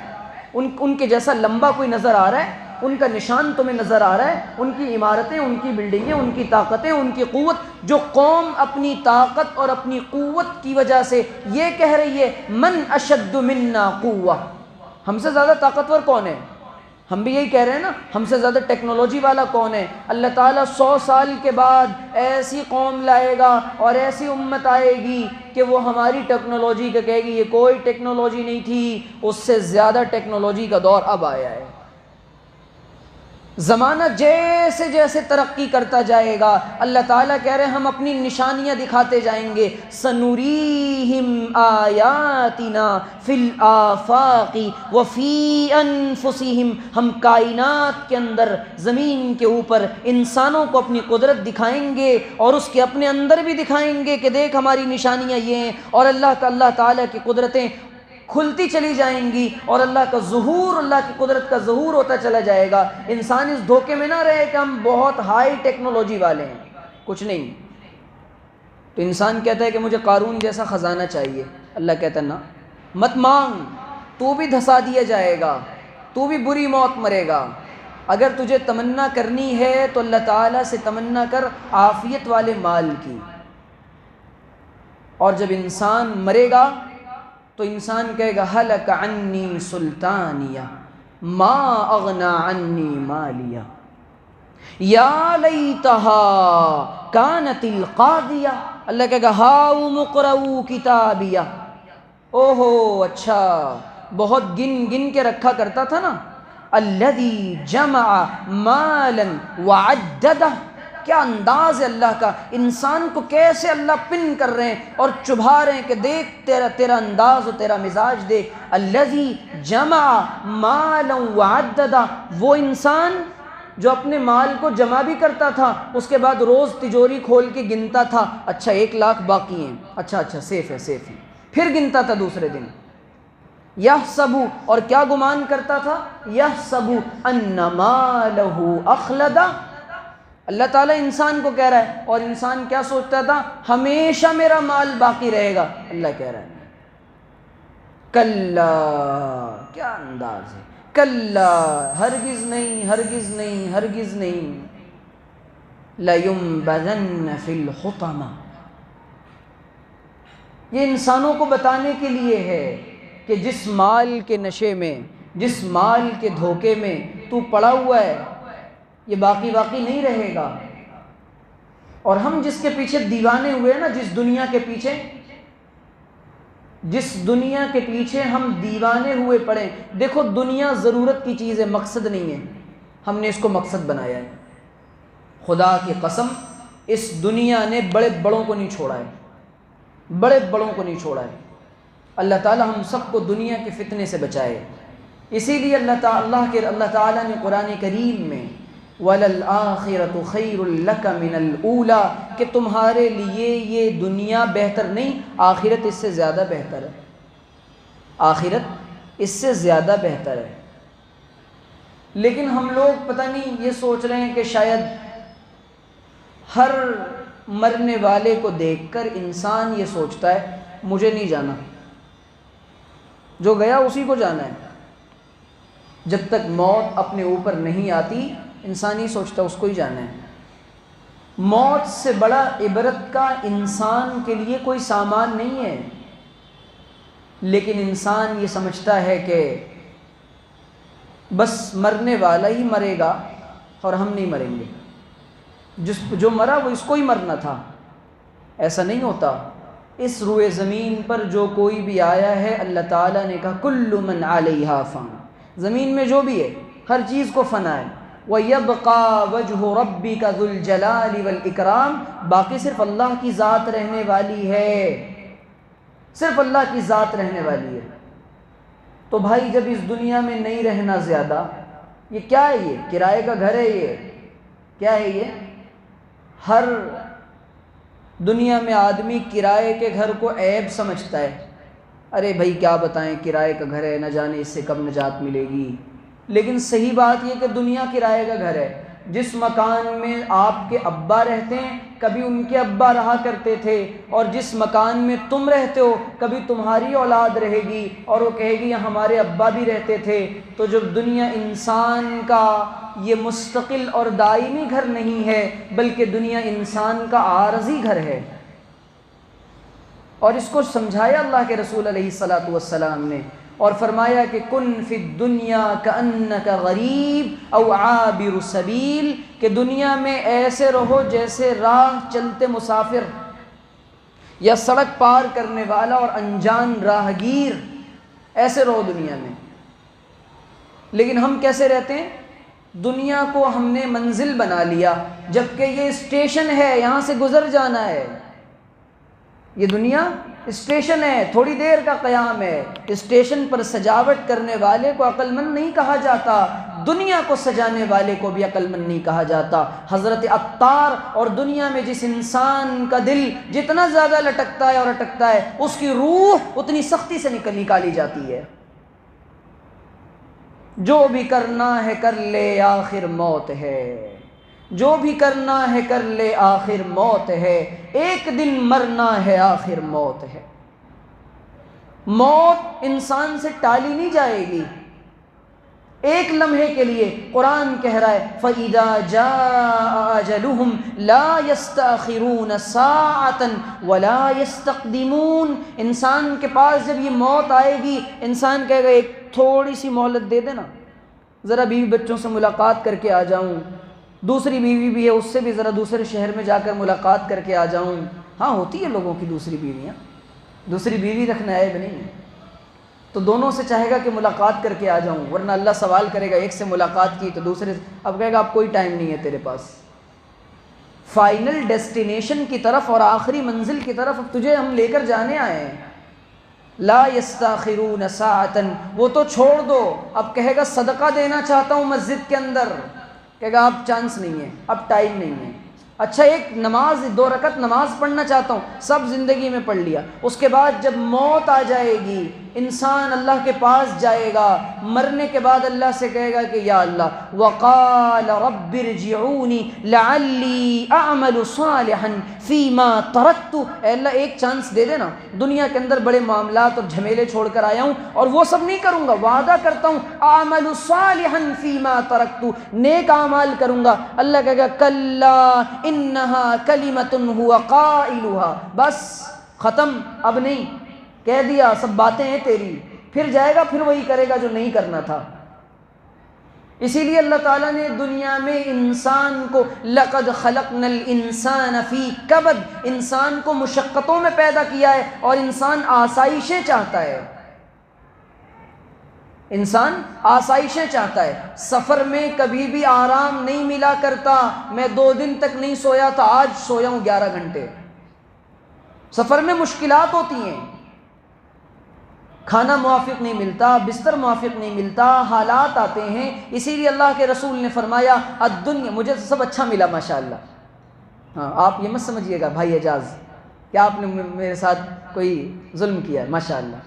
ان کے جیسا لمبا کوئی نظر آ رہا ہے؟ ان کا نشان تمہیں نظر آ رہا ہے؟ ان کی عمارتیں، ان کی بلڈنگیں، ان کی طاقتیں، ان کی قوت، جو قوم اپنی طاقت اور اپنی قوت کی وجہ سے یہ کہہ رہی ہے من اشد منا قوہ، ہم سے زیادہ طاقتور کون ہے؟ ہم بھی یہی کہہ رہے ہیں نا، ہم سے زیادہ ٹیکنالوجی والا کون ہے؟ اللہ تعالیٰ 100 سال کے بعد ایسی قوم لائے گا اور ایسی امت آئے گی کہ وہ ہماری ٹیکنالوجی کا کہے گی یہ کوئی ٹیکنالوجی نہیں تھی، اس سے زیادہ ٹیکنالوجی کا دور اب آیا ہے۔ زمانہ جیسے جیسے ترقی کرتا جائے گا، اللہ تعالیٰ کہہ رہے ہیں ہم اپنی نشانیاں دکھاتے جائیں گے، سنریہم آیاتنا فی الآفاق وفی انفسہم، ہم کائنات کے اندر، زمین کے اوپر انسانوں کو اپنی قدرت دکھائیں گے اور اس کے اپنے اندر بھی دکھائیں گے کہ دیکھ ہماری نشانیاں یہ ہیں، اور اللہ تعالیٰ کی قدرتیں کھلتی چلی جائیں گی اور اللہ کا ظہور، اللہ کی قدرت کا ظہور ہوتا چلا جائے گا۔ انسان اس دھوکے میں نہ رہے کہ ہم بہت ہائی ٹیکنالوجی والے ہیں، کچھ نہیں۔ تو انسان کہتا ہے کہ مجھے قارون جیسا خزانہ چاہیے، اللہ کہتا ہے نا، مت مانگ، تو بھی دھسا دیا جائے گا، تو بھی بری موت مرے گا۔ اگر تجھے تمنا کرنی ہے تو اللہ تعالیٰ سے تمنا کر عافیت والے مال کی، اور جب انسان مرے گا تو انسان کہے گا ہلک عنی سلطانیہ ما اغنی عنی مالیہ یا لیتہا کانت القاضیہ۔ اللہ کہے گا ہاؤ مقرؤ کتابیہ، اوہو اچھا بہت گن گن کے رکھا کرتا تھا نا، الذی جمع مالا وعددہ، کیا انداز ہے اللہ کا، انسان کو کیسے اللہ پن کر رہے ہیں اور چبھا رہے ہیں کہ دیکھ تیرا انداز و تیرا مزاج دیکھ، الذی جمع مالا وعددہ، وہ انسان جو اپنے مال کو جمع بھی کرتا تھا، اس کے بعد روز تجوری کھول کے گنتا تھا، اچھا 1 لاکھ باقی ہیں، اچھا سیف ہے، پھر گنتا تھا دوسرے دن، یحسب، اور کیا گمان کرتا تھا، یحسب ان مالہ اخلدہ، اللہ تعالیٰ انسان کو کہہ رہا ہے، اور انسان کیا سوچتا تھا، ہمیشہ میرا مال باقی رہے گا، اللہ کہہ رہا ہے کلا، کیا انداز ہے، کلا، ہرگز نہیں، لَيُنبَذَنَّ فِي الْحُطَمَةِ، یہ انسانوں کو بتانے کے لیے ہے کہ جس مال کے نشے میں، جس مال کے دھوکے میں تو پڑا ہوا ہے، یہ باقی نہیں رہے گا۔ اور ہم جس کے پیچھے دیوانے ہوئے نا، جس دنیا کے پیچھے ہم دیوانے ہوئے پڑے، دیکھو دنیا ضرورت کی چیز ہے، مقصد نہیں ہے، ہم نے اس کو مقصد بنایا ہے۔ خدا کی قسم اس دنیا نے بڑوں کو نہیں چھوڑا ہے، اللہ تعالی ہم سب کو دنیا کے فتنے سے بچائے۔ اسی لیے اللہ تعالیٰ نے قرآن کریم میں وَلَلْآخِرَةُ خَيْرٌ لَكَ مِنَ الْأُولَى، کہ تمہارے لیے یہ دنیا بہتر نہیں، آخرت اس سے زیادہ بہتر ہے، آخرت اس سے زیادہ بہتر ہے۔ لیکن ہم لوگ پتہ نہیں یہ سوچ رہے ہیں کہ شاید ہر مرنے والے کو دیکھ کر انسان یہ سوچتا ہے مجھے نہیں جانا، جو گیا اسی کو جانا ہے۔ جب تک موت اپنے اوپر نہیں آتی انسان ہی سوچتا اس کو ہی جانا ہے۔ موت سے بڑا عبرت کا انسان کے لیے کوئی سامان نہیں ہے، لیکن انسان یہ سمجھتا ہے کہ بس مرنے والا ہی مرے گا اور ہم نہیں مریں گے، جو مرا وہ اس کو ہی مرنا تھا۔ ایسا نہیں ہوتا۔ اس روئے زمین پر جو کوئی بھی آیا ہے، اللہ تعالیٰ نے کہا کل من علیہا فان، زمین میں جو بھی ہے ہر چیز کو فنا ہے، وَيَبْقَى وَجْهُ رَبِّكَ ذُو الْجَلَالِ وَالْإِكْرَامِ، باقی صرف اللہ کی ذات رہنے والی ہے، صرف اللہ کی ذات رہنے والی ہے۔ تو بھائی جب اس دنیا میں نہیں رہنا زیادہ، یہ کیا ہے، یہ کرائے کا گھر ہے، یہ کیا ہے، یہ ہر دنیا میں آدمی کرائے کے گھر کو عیب سمجھتا ہے، ارے بھائی کیا بتائیں کرائے کا گھر ہے، نہ جانے اس سے کب نجات ملے گی۔ لیکن صحیح بات یہ کہ دنیا کرائے کا گھر ہے۔ جس مکان میں آپ کے ابا رہتے ہیں کبھی ان کے ابا رہا کرتے تھے، اور جس مکان میں تم رہتے ہو کبھی تمہاری اولاد رہے گی اور وہ کہے گی ہمارے ابا بھی رہتے تھے۔ تو جب دنیا انسان کا یہ مستقل اور دائمی گھر نہیں ہے، بلکہ دنیا انسان کا عارضی گھر ہے، اور اس کو سمجھایا اللہ کے رسول علیہ الصلاۃ والسلام نے، اور فرمایا کہ کن فی الدنیا کأنک غریب او عابر سبیل، کہ دنیا میں ایسے رہو جیسے راہ چلتے مسافر یا سڑک پار کرنے والا اور انجان راہگیر، ایسے رہو دنیا میں۔ لیکن ہم کیسے رہتے ہیں؟ دنیا کو ہم نے منزل بنا لیا، جبکہ یہ اسٹیشن ہے، یہاں سے گزر جانا ہے۔ یہ دنیا اسٹیشن ہے، تھوڑی دیر کا قیام ہے۔ اسٹیشن پر سجاوٹ کرنے والے کو عقل مند نہیں کہا جاتا، دنیا کو سجانے والے کو بھی عقل مند نہیں کہا جاتا۔ حضرت عطار، اور دنیا میں جس انسان کا دل جتنا زیادہ لٹکتا ہے اور اٹکتا ہے، اس کی روح اتنی سختی سے نکالی جاتی ہے۔ جو بھی کرنا ہے کر لے، آخر موت ہے، جو بھی کرنا ہے کر لے، آخر موت ہے، ایک دن مرنا ہے، آخر موت ہے۔ موت انسان سے ٹالی نہیں جائے گی، ایک لمحے کے لیے۔ قرآن کہہ رہا ہے فَإِذَا جَاءَ أَجَلُهُمْ لَا يَسْتَأْخِرُونَ سَاعَةً وَلَا يَسْتَقْدِمُونَ، انسان کے پاس جب یہ موت آئے گی، انسان کہے گا ایک تھوڑی سی مہلت دے دینا، ذرا بیوی بچوں سے ملاقات کر کے آ جاؤں، دوسری بیوی بھی ہے اس سے بھی ذرا دوسرے شہر میں جا کر ملاقات کر کے آ جاؤں، ہاں ہوتی ہے لوگوں کی دوسری بیویاں، دوسری بیوی رکھنا عیب نہیں ہے، تو دونوں سے چاہے گا کہ ملاقات کر کے آ جاؤں، ورنہ اللہ سوال کرے گا ایک سے ملاقات کی تو دوسرے سے اب کہے گا اب کوئی ٹائم نہیں ہے تیرے پاس، فائنل ڈیسٹینیشن کی طرف اور آخری منزل کی طرف اب تجھے ہم لے کر جانے آئے ہیں۔ لا یستاخرون ساعتا، وہ تو چھوڑ دو، اب کہے گا صدقہ دینا چاہتا ہوں مسجد کے اندر، کہے گا اب چانس نہیں ہے، اب ٹائم نہیں ہے۔ اچھا ایک نماز 2 رکعت نماز پڑھنا چاہتا ہوں، سب زندگی میں پڑھ لیا، اس کے بعد جب موت آ جائے گی انسان اللہ کے پاس جائے گا، مرنے کے بعد اللہ سے کہے گا کہ یا اللہ وقال رب ارجعونی لعلی اعمل صالحا فیما ترکت، اے اللہ ایک چانس دے دینا، دنیا کے اندر بڑے معاملات اور جھمیلے چھوڑ کر آیا ہوں اور وہ سب نہیں کروں گا، وعدہ کرتا ہوں اعمل صالحا فیما ترکت، نیک اعمال کروں گا۔ اللہ کہے گا کلا انہا کلمۃ ہوا قائلھا، بس ختم، اب نہیں، کہہ دیا، سب باتیں ہیں تیری، پھر جائے گا پھر وہی کرے گا جو نہیں کرنا تھا۔ اسی لیے اللہ تعالیٰ نے دنیا میں انسان کو لقد خلقنا الانسان فی کبد، انسان کو مشقتوں میں پیدا کیا ہے اور انسان آسائشیں چاہتا ہے، انسان آسائشیں چاہتا ہے، سفر میں کبھی بھی آرام نہیں ملا کرتا، میں 2 دن تک نہیں سویا تھا، آج سویا ہوں 11 گھنٹے، سفر میں مشکلات ہوتی ہیں، کھانا موافق نہیں ملتا، بستر موافق نہیں ملتا، حالات آتے ہیں، اسی لیے اللہ کے رسول نے فرمایا الدنیا، مجھے تو سب اچھا ملا ماشاءاللہ، ہاں آپ یہ مت سمجھیے گا بھائی اعجاز کہ آپ نے میرے ساتھ کوئی ظلم کیا ہے، ماشاءاللہ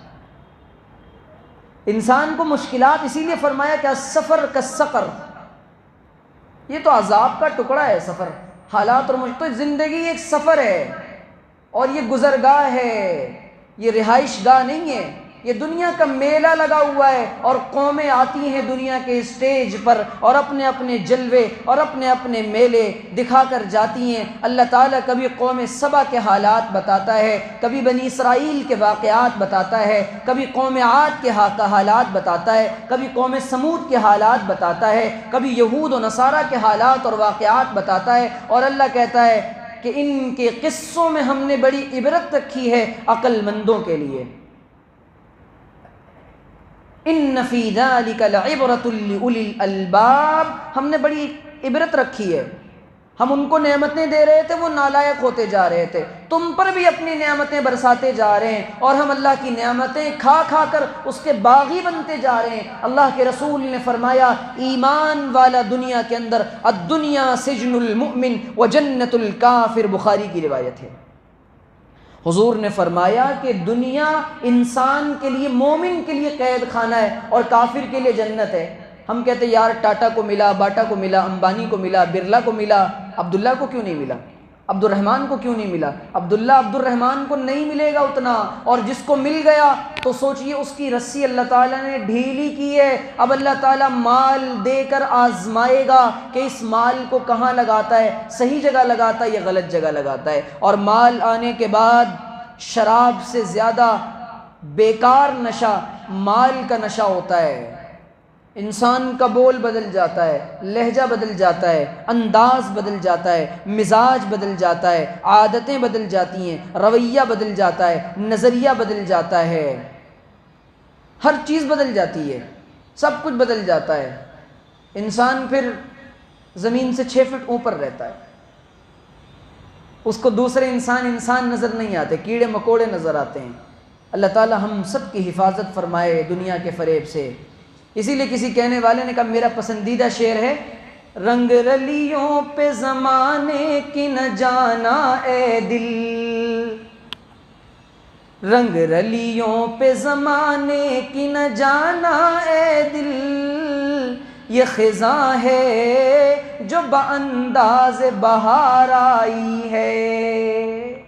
انسان کو مشکلات، اسی لیے فرمایا کہ السفر کالسقر، یہ تو عذاب کا ٹکڑا ہے سفر، حالات اور تو زندگی ایک سفر ہے اور یہ گزرگاہ ہے، یہ رہائش گاہ نہیں ہے، یہ دنیا کا میلہ لگا ہوا ہے اور قومیں آتی ہیں دنیا کے اسٹیج پر اور اپنے اپنے جلوے اور اپنے اپنے میلے دکھا کر جاتی ہیں۔ اللہ تعالیٰ کبھی قوم سبا کے حالات بتاتا ہے، کبھی بنی اسرائیل کے واقعات بتاتا ہے، کبھی قوم عاد کے حالات بتاتا ہے، کبھی قوم سمود کے حالات بتاتا ہے، کبھی یہود و نصارہ کے حالات اور واقعات بتاتا ہے، اور اللہ کہتا ہے کہ ان کے قصوں میں ہم نے بڑی عبرت رکھی ہے عقل مندوں کے لیے۔ ان فی ذلک لعبرۃ لاولی الالباب، ہم نے بڑی عبرت رکھی ہے، ہم ان کو نعمتیں دے رہے تھے، وہ نالائق ہوتے جا رہے تھے، تم پر بھی اپنی نعمتیں برساتے جا رہے ہیں اور ہم اللہ کی نعمتیں کھا کھا کر اس کے باغی بنتے جا رہے ہیں۔ اللہ کے رسول نے فرمایا ایمان والا دنیا کے اندر الدنیا سجن المؤمن وجنت الکافر، بخاری کی روایت ہے۔ حضور نے فرمایا کہ دنیا انسان کے لیے، مومن کے لیے قید خانہ ہے اور کافر کے لیے جنت ہے۔ ہم کہتے ہیں یار ٹاٹا کو ملا، باٹا کو ملا، امبانی کو ملا، برلا کو ملا، عبداللہ کو کیوں نہیں ملا، عبد الرحمن کو کیوں نہیں ملا؟ عبداللہ عبد الرحمن کو نہیں ملے گا اتنا، اور جس کو مل گیا تو سوچئے اس کی رسی اللہ تعالیٰ نے ڈھیلی کی ہے، اب اللہ تعالیٰ مال دے کر آزمائے گا کہ اس مال کو کہاں لگاتا ہے، صحیح جگہ لگاتا ہے یا غلط جگہ لگاتا ہے۔ اور مال آنے کے بعد شراب سے زیادہ بیکار نشہ مال کا نشہ ہوتا ہے، انسان کا بول بدل جاتا ہے، لہجہ بدل جاتا ہے، انداز بدل جاتا ہے، مزاج بدل جاتا ہے، عادتیں بدل جاتی ہیں، رویہ بدل جاتا ہے، نظریہ بدل جاتا ہے، ہر چیز بدل جاتی ہے، سب کچھ بدل جاتا ہے، انسان پھر زمین سے 6 فٹ اوپر رہتا ہے، اس کو دوسرے انسان نظر نہیں آتے، کیڑے مکوڑے نظر آتے ہیں۔ اللہ تعالی ہم سب کی حفاظت فرمائے دنیا کے فریب سے۔ اسی لیے کسی کہنے والے نے کہا میرا پسندیدہ شعر ہے، رنگ رلیوں پہ زمانے کی نہ جانا اے دل، رنگ رلیوں پہ زمانے کی نہ جانا اے دل، یہ خزاں ہے جو بانداز بہار آئی ہے،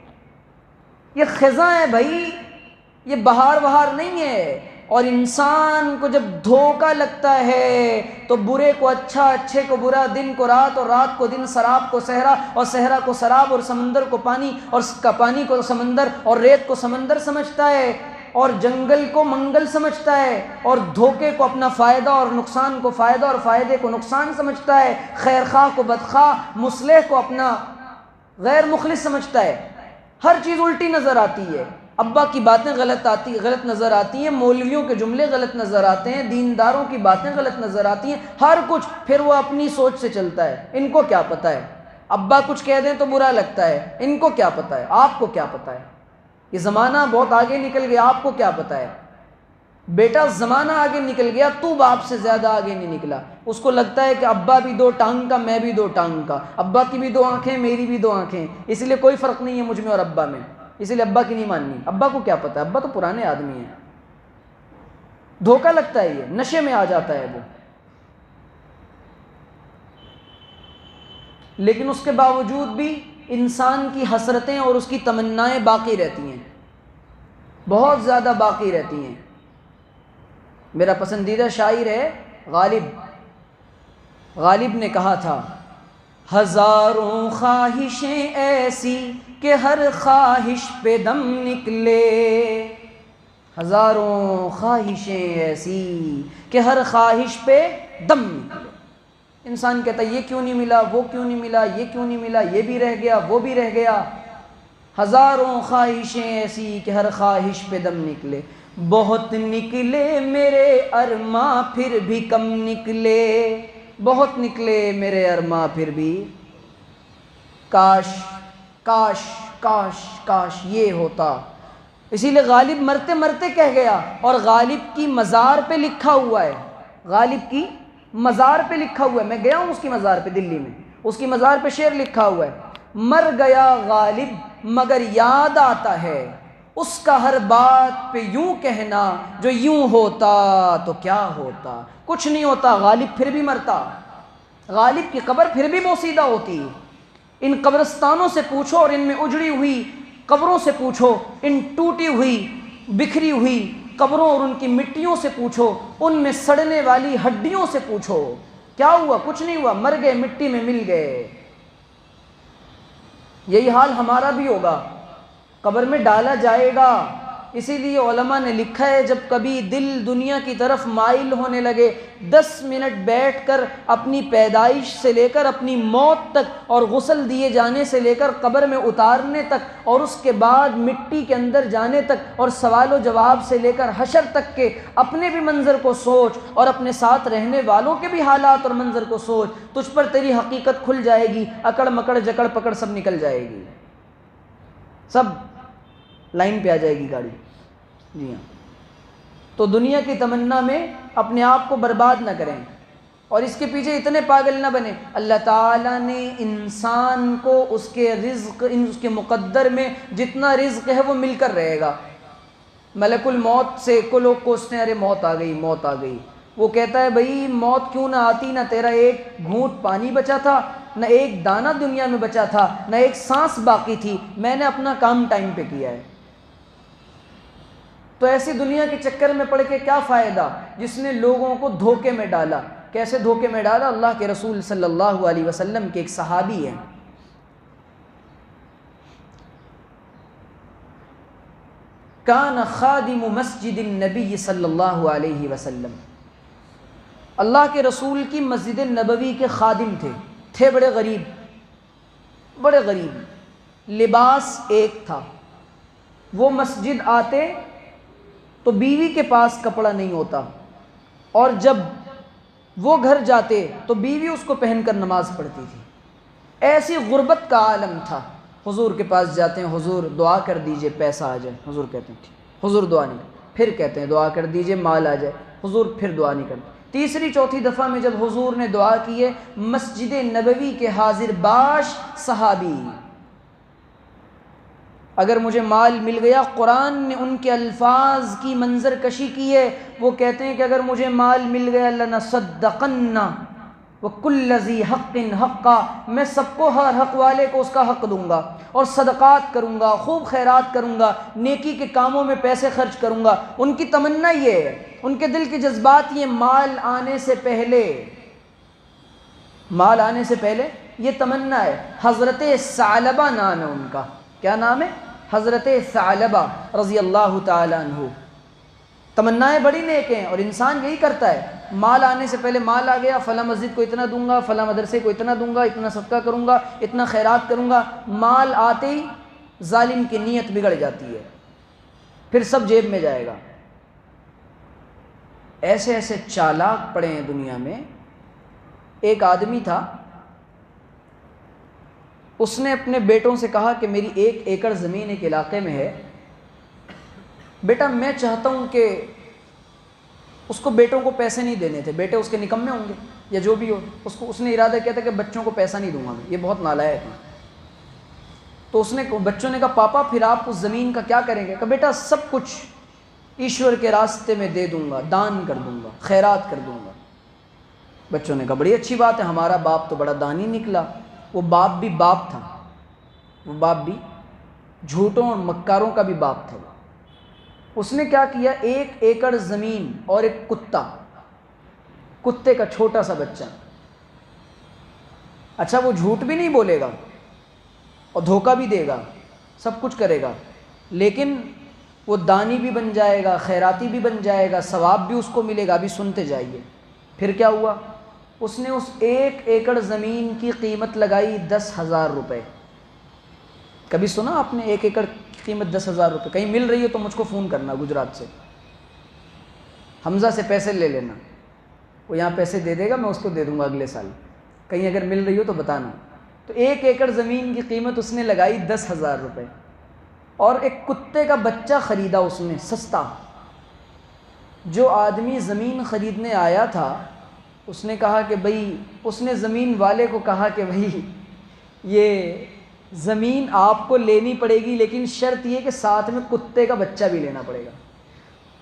یہ خزاں ہے بھائی، یہ بہار نہیں ہے۔ اور انسان کو جب دھوکہ لگتا ہے تو برے کو اچھا، اچھے کو برا، دن کو رات اور رات کو دن، سراب کو صحرا اور صحرا کو سراب اور سمندر کو پانی اور پانی کو سمندر اور ریت کو سمندر سمجھتا ہے، اور جنگل کو منگل سمجھتا ہے، اور دھوکے کو اپنا فائدہ اور نقصان کو فائدہ اور فائدے کو نقصان سمجھتا ہے، خیر خواہ کو بدخواہ، مصلح کو اپنا غیر مخلص سمجھتا ہے۔ ہر چیز الٹی نظر آتی ہے، ابا کی باتیں غلط نظر آتی ہیں، مولویوں کے جملے غلط نظر آتے ہیں، دینداروں کی باتیں غلط نظر آتی ہیں، ہر کچھ. پھر وہ اپنی سوچ سے چلتا ہے. ان کو کیا پتہ ہے، ابا کچھ کہہ دیں تو برا لگتا ہے، ان کو کیا پتہ ہے، آپ کو کیا پتہ ہے، یہ زمانہ بہت آگے نکل گیا، آپ کو کیا پتہ ہے. بیٹا زمانہ آگے نکل گیا، تو باپ سے زیادہ آگے نہیں نکلا. اس کو لگتا ہے کہ ابا بھی 2 ٹانگ کا، میں بھی 2 ٹانگ کا، ابا کی بھی 2 آنکھیں، میری بھی 2 آنکھیں، اس لیے کوئی فرق نہیں ہے مجھ میں اور ابا میں، اس لیے ابا کی نہیں ماننی. ابا کو کیا پتہ ہے، ابا تو پرانے آدمی ہیں. دھوکہ لگتا ہے، یہ نشے میں آ جاتا ہے وہ. لیکن اس کے باوجود بھی انسان کی حسرتیں اور اس کی تمنائیں باقی رہتی ہیں، بہت زیادہ باقی رہتی ہیں. میرا پسندیدہ شاعر ہے غالب. غالب نے کہا تھا، ہزاروں خواہشیں ایسی کہ ہر خواہش پہ دم نکلے. ہزاروں خواہشیں ایسی کہ ہر خواہش پہ دم نکلے. انسان کہتا ہے یہ کیوں نہیں ملا، وہ کیوں نہیں ملا، یہ کیوں نہیں ملا، یہ بھی رہ گیا، وہ بھی رہ گیا. ہزاروں خواہشیں ایسی کہ ہر خواہش پہ دم نکلے. بہت نکلے میرے ارماں پھر بھی کم نکلے. بہت نکلے میرے ارماں پھر بھی، کاش کاش کاش کاش یہ ہوتا. اسی لیے غالب مرتے مرتے کہہ گیا، اور غالب کی مزار پہ لکھا ہوا ہے، غالب کی مزار پہ لکھا ہوا ہے. میں گیا ہوں اس کی مزار پہ دلی میں، اس کی مزار پہ شعر لکھا ہوا ہے، مر گیا غالب مگر یاد آتا ہے اس کا ہر بات پہ یوں کہنا، جو یوں ہوتا تو کیا ہوتا. کچھ نہیں ہوتا، غالب پھر بھی مرتا، غالب کی قبر پھر بھی بوسیدہ ہوتی. ان قبرستانوں سے پوچھو اور ان میں اجڑی ہوئی قبروں سے پوچھو، ان ٹوٹی ہوئی بکھری ہوئی قبروں اور ان کی مٹیوں سے پوچھو، ان میں سڑنے والی ہڈیوں سے پوچھو، کیا ہوا؟ کچھ نہیں ہوا، مر گئے، مٹی میں مل گئے. یہی حال ہمارا بھی ہوگا، قبر میں ڈالا جائے گا. اسی لیے علماء نے لکھا ہے جب کبھی دل دنیا کی طرف مائل ہونے لگے، 10 منٹ بیٹھ کر اپنی پیدائش سے لے کر اپنی موت تک، اور غسل دیے جانے سے لے کر قبر میں اتارنے تک، اور اس کے بعد مٹی کے اندر جانے تک، اور سوال و جواب سے لے کر حشر تک کے اپنے بھی منظر کو سوچ اور اپنے ساتھ رہنے والوں کے بھی حالات اور منظر کو سوچ. تجھ پر تیری حقیقت کھل جائے گی، اکڑ مکڑ جکڑ پکڑ سب نکل جائے گی، سب لائن پہ آ جائے گی گاڑی. جی ہاں، تو دنیا کی تمنا میں اپنے آپ کو برباد نہ کریں اور اس کے پیچھے اتنے پاگل نہ بنیں. اللہ تعالیٰ نے انسان کو اس کے رزق، اس کے مقدر میں جتنا رزق ہے وہ مل کر رہے گا. ملک الموت سے کو لوگ کوستے ہیں، ارے موت آ گئی، موت آ گئی. وہ کہتا ہے بھائی موت کیوں نہ آتی، نہ تیرا ایک گھونٹ پانی بچا تھا، نہ ایک دانہ دنیا میں بچا تھا، نہ ایک سانس باقی تھی، میں نے اپنا کام ٹائم پہ کیا ہے. تو ایسی دنیا کے چکر میں پڑ کے کیا فائدہ جس نے لوگوں کو دھوکے میں ڈالا. کیسے دھوکے میں ڈالا؟ اللہ کے رسول صلی اللہ علیہ وسلم کے ایک صحابی ہیں، کان خادم مسجد النبی صلی اللہ علیہ وسلم، اللہ کے رسول کی مسجد نبوی کے خادم تھے بڑے غریب، بڑے غریب، لباس ایک تھا. وہ مسجد آتے تو بیوی کے پاس کپڑا نہیں ہوتا، اور جب وہ گھر جاتے تو بیوی اس کو پہن کر نماز پڑھتی تھی. ایسی غربت کا عالم تھا. حضور کے پاس جاتے ہیں، حضور دعا کر دیجئے پیسہ آ جائے. حضور کہتے ہیں ٹھیک. حضور دعا نہیں کرتے. پھر کہتے ہیں دعا کر دیجئے مال آ جائے. حضور پھر دعا نہیں کرتے. تیسری چوتھی دفعہ میں جب حضور نے دعا کی ہے، مسجد نبوی کے حاضر باش صحابی، اگر مجھے مال مل گیا، قرآن نے ان کے الفاظ کی منظر کشی کی ہے. وہ کہتے ہیں کہ اگر مجھے مال مل گیا لَنَصَدَّقَنَّ وَكُلَّ ذِي حَقٍّ حَقًّا، میں سب کو، ہر حق والے کو اس کا حق دوں گا، اور صدقات کروں گا، خوب خیرات کروں گا، نیکی کے کاموں میں پیسے خرچ کروں گا. ان کی تمنا یہ ہے، ان کے دل کے جذبات یہ، مال آنے سے پہلے، مال آنے سے پہلے یہ تمنا ہے. حضرت ثعلبہ نام ہے ان کا. کیا نام ہے؟ حضرت ثعلبہ رضی اللہ تعالیٰ عنہ. تمنائیں بڑی نیک ہیں، اور انسان یہی کرتا ہے. مال آنے سے پہلے مال آ گیا، فلاں مسجد کو اتنا دوں گا، فلاں مدرسے کو اتنا دوں گا، اتنا صدقہ کروں گا، اتنا خیرات کروں گا. مال آتے ہی ظالم کی نیت بگڑ جاتی ہے، پھر سب جیب میں جائے گا۔ ایسے ایسے چالاک پڑے ہیں دنیا میں۔ ایک آدمی تھا، اس نے اپنے بیٹوں سے کہا کہ میری 1 ایکڑ زمین ایک علاقے میں ہے، بیٹا میں چاہتا ہوں کہ اس کو بیٹوں کو پیسے نہیں دینے تھے، بیٹے اس کے نکمے ہوں گے یا جو بھی ہو، اس نے ارادہ کیا تھا کہ بچوں کو پیسہ نہیں دوں گا میں، یہ بہت نالائق ہے۔ تو بچوں نے کہا پاپا پھر آپ اس زمین کا کیا کریں گے؟ کہا بیٹا سب کچھ ایشور کے راستے میں دے دوں گا، دان کر دوں گا، خیرات کر دوں گا۔ بچوں نے کہا بڑی اچھی بات ہے، ہمارا باپ تو بڑا دانی نکلا۔ وہ باپ بھی باپ تھا، وہ باپ بھی جھوٹوں اور مکاروں کا بھی باپ تھا۔ اس نے کیا کیا، 1 ایکڑ زمین اور ایک کتے کا چھوٹا سا بچہ۔ اچھا وہ جھوٹ بھی نہیں بولے گا اور دھوکہ بھی دے گا، سب کچھ کرے گا، لیکن وہ دانی بھی بن جائے گا، خیراتی بھی بن جائے گا، ثواب بھی اس کو ملے گا۔ ابھی سنتے جائیے پھر کیا ہوا۔ اس نے اس 1 ایکڑ زمین کی قیمت لگائی 10,000 روپے۔ کبھی سنا آپ نے 1 ایکڑ کی قیمت 10,000 روپے؟ کہیں مل رہی ہو تو مجھ کو فون کرنا، گجرات سے، حمزہ سے پیسے لے لینا، وہ یہاں پیسے دے دے گا، میں اس کو دے دوں گا اگلے سال، کہیں اگر مل رہی ہو تو بتانا۔ تو 1 ایکڑ زمین کی قیمت اس نے لگائی 10,000 روپے، اور ایک کتے کا بچہ خریدا اس نے سستا۔ جو آدمی زمین خریدنے آیا تھا اس نے کہا کہ بھئی، اس نے زمین والے کو کہا کہ بھئی یہ زمین آپ کو لینی پڑے گی، لیکن شرط یہ کہ ساتھ میں کتے کا بچہ بھی لینا پڑے گا۔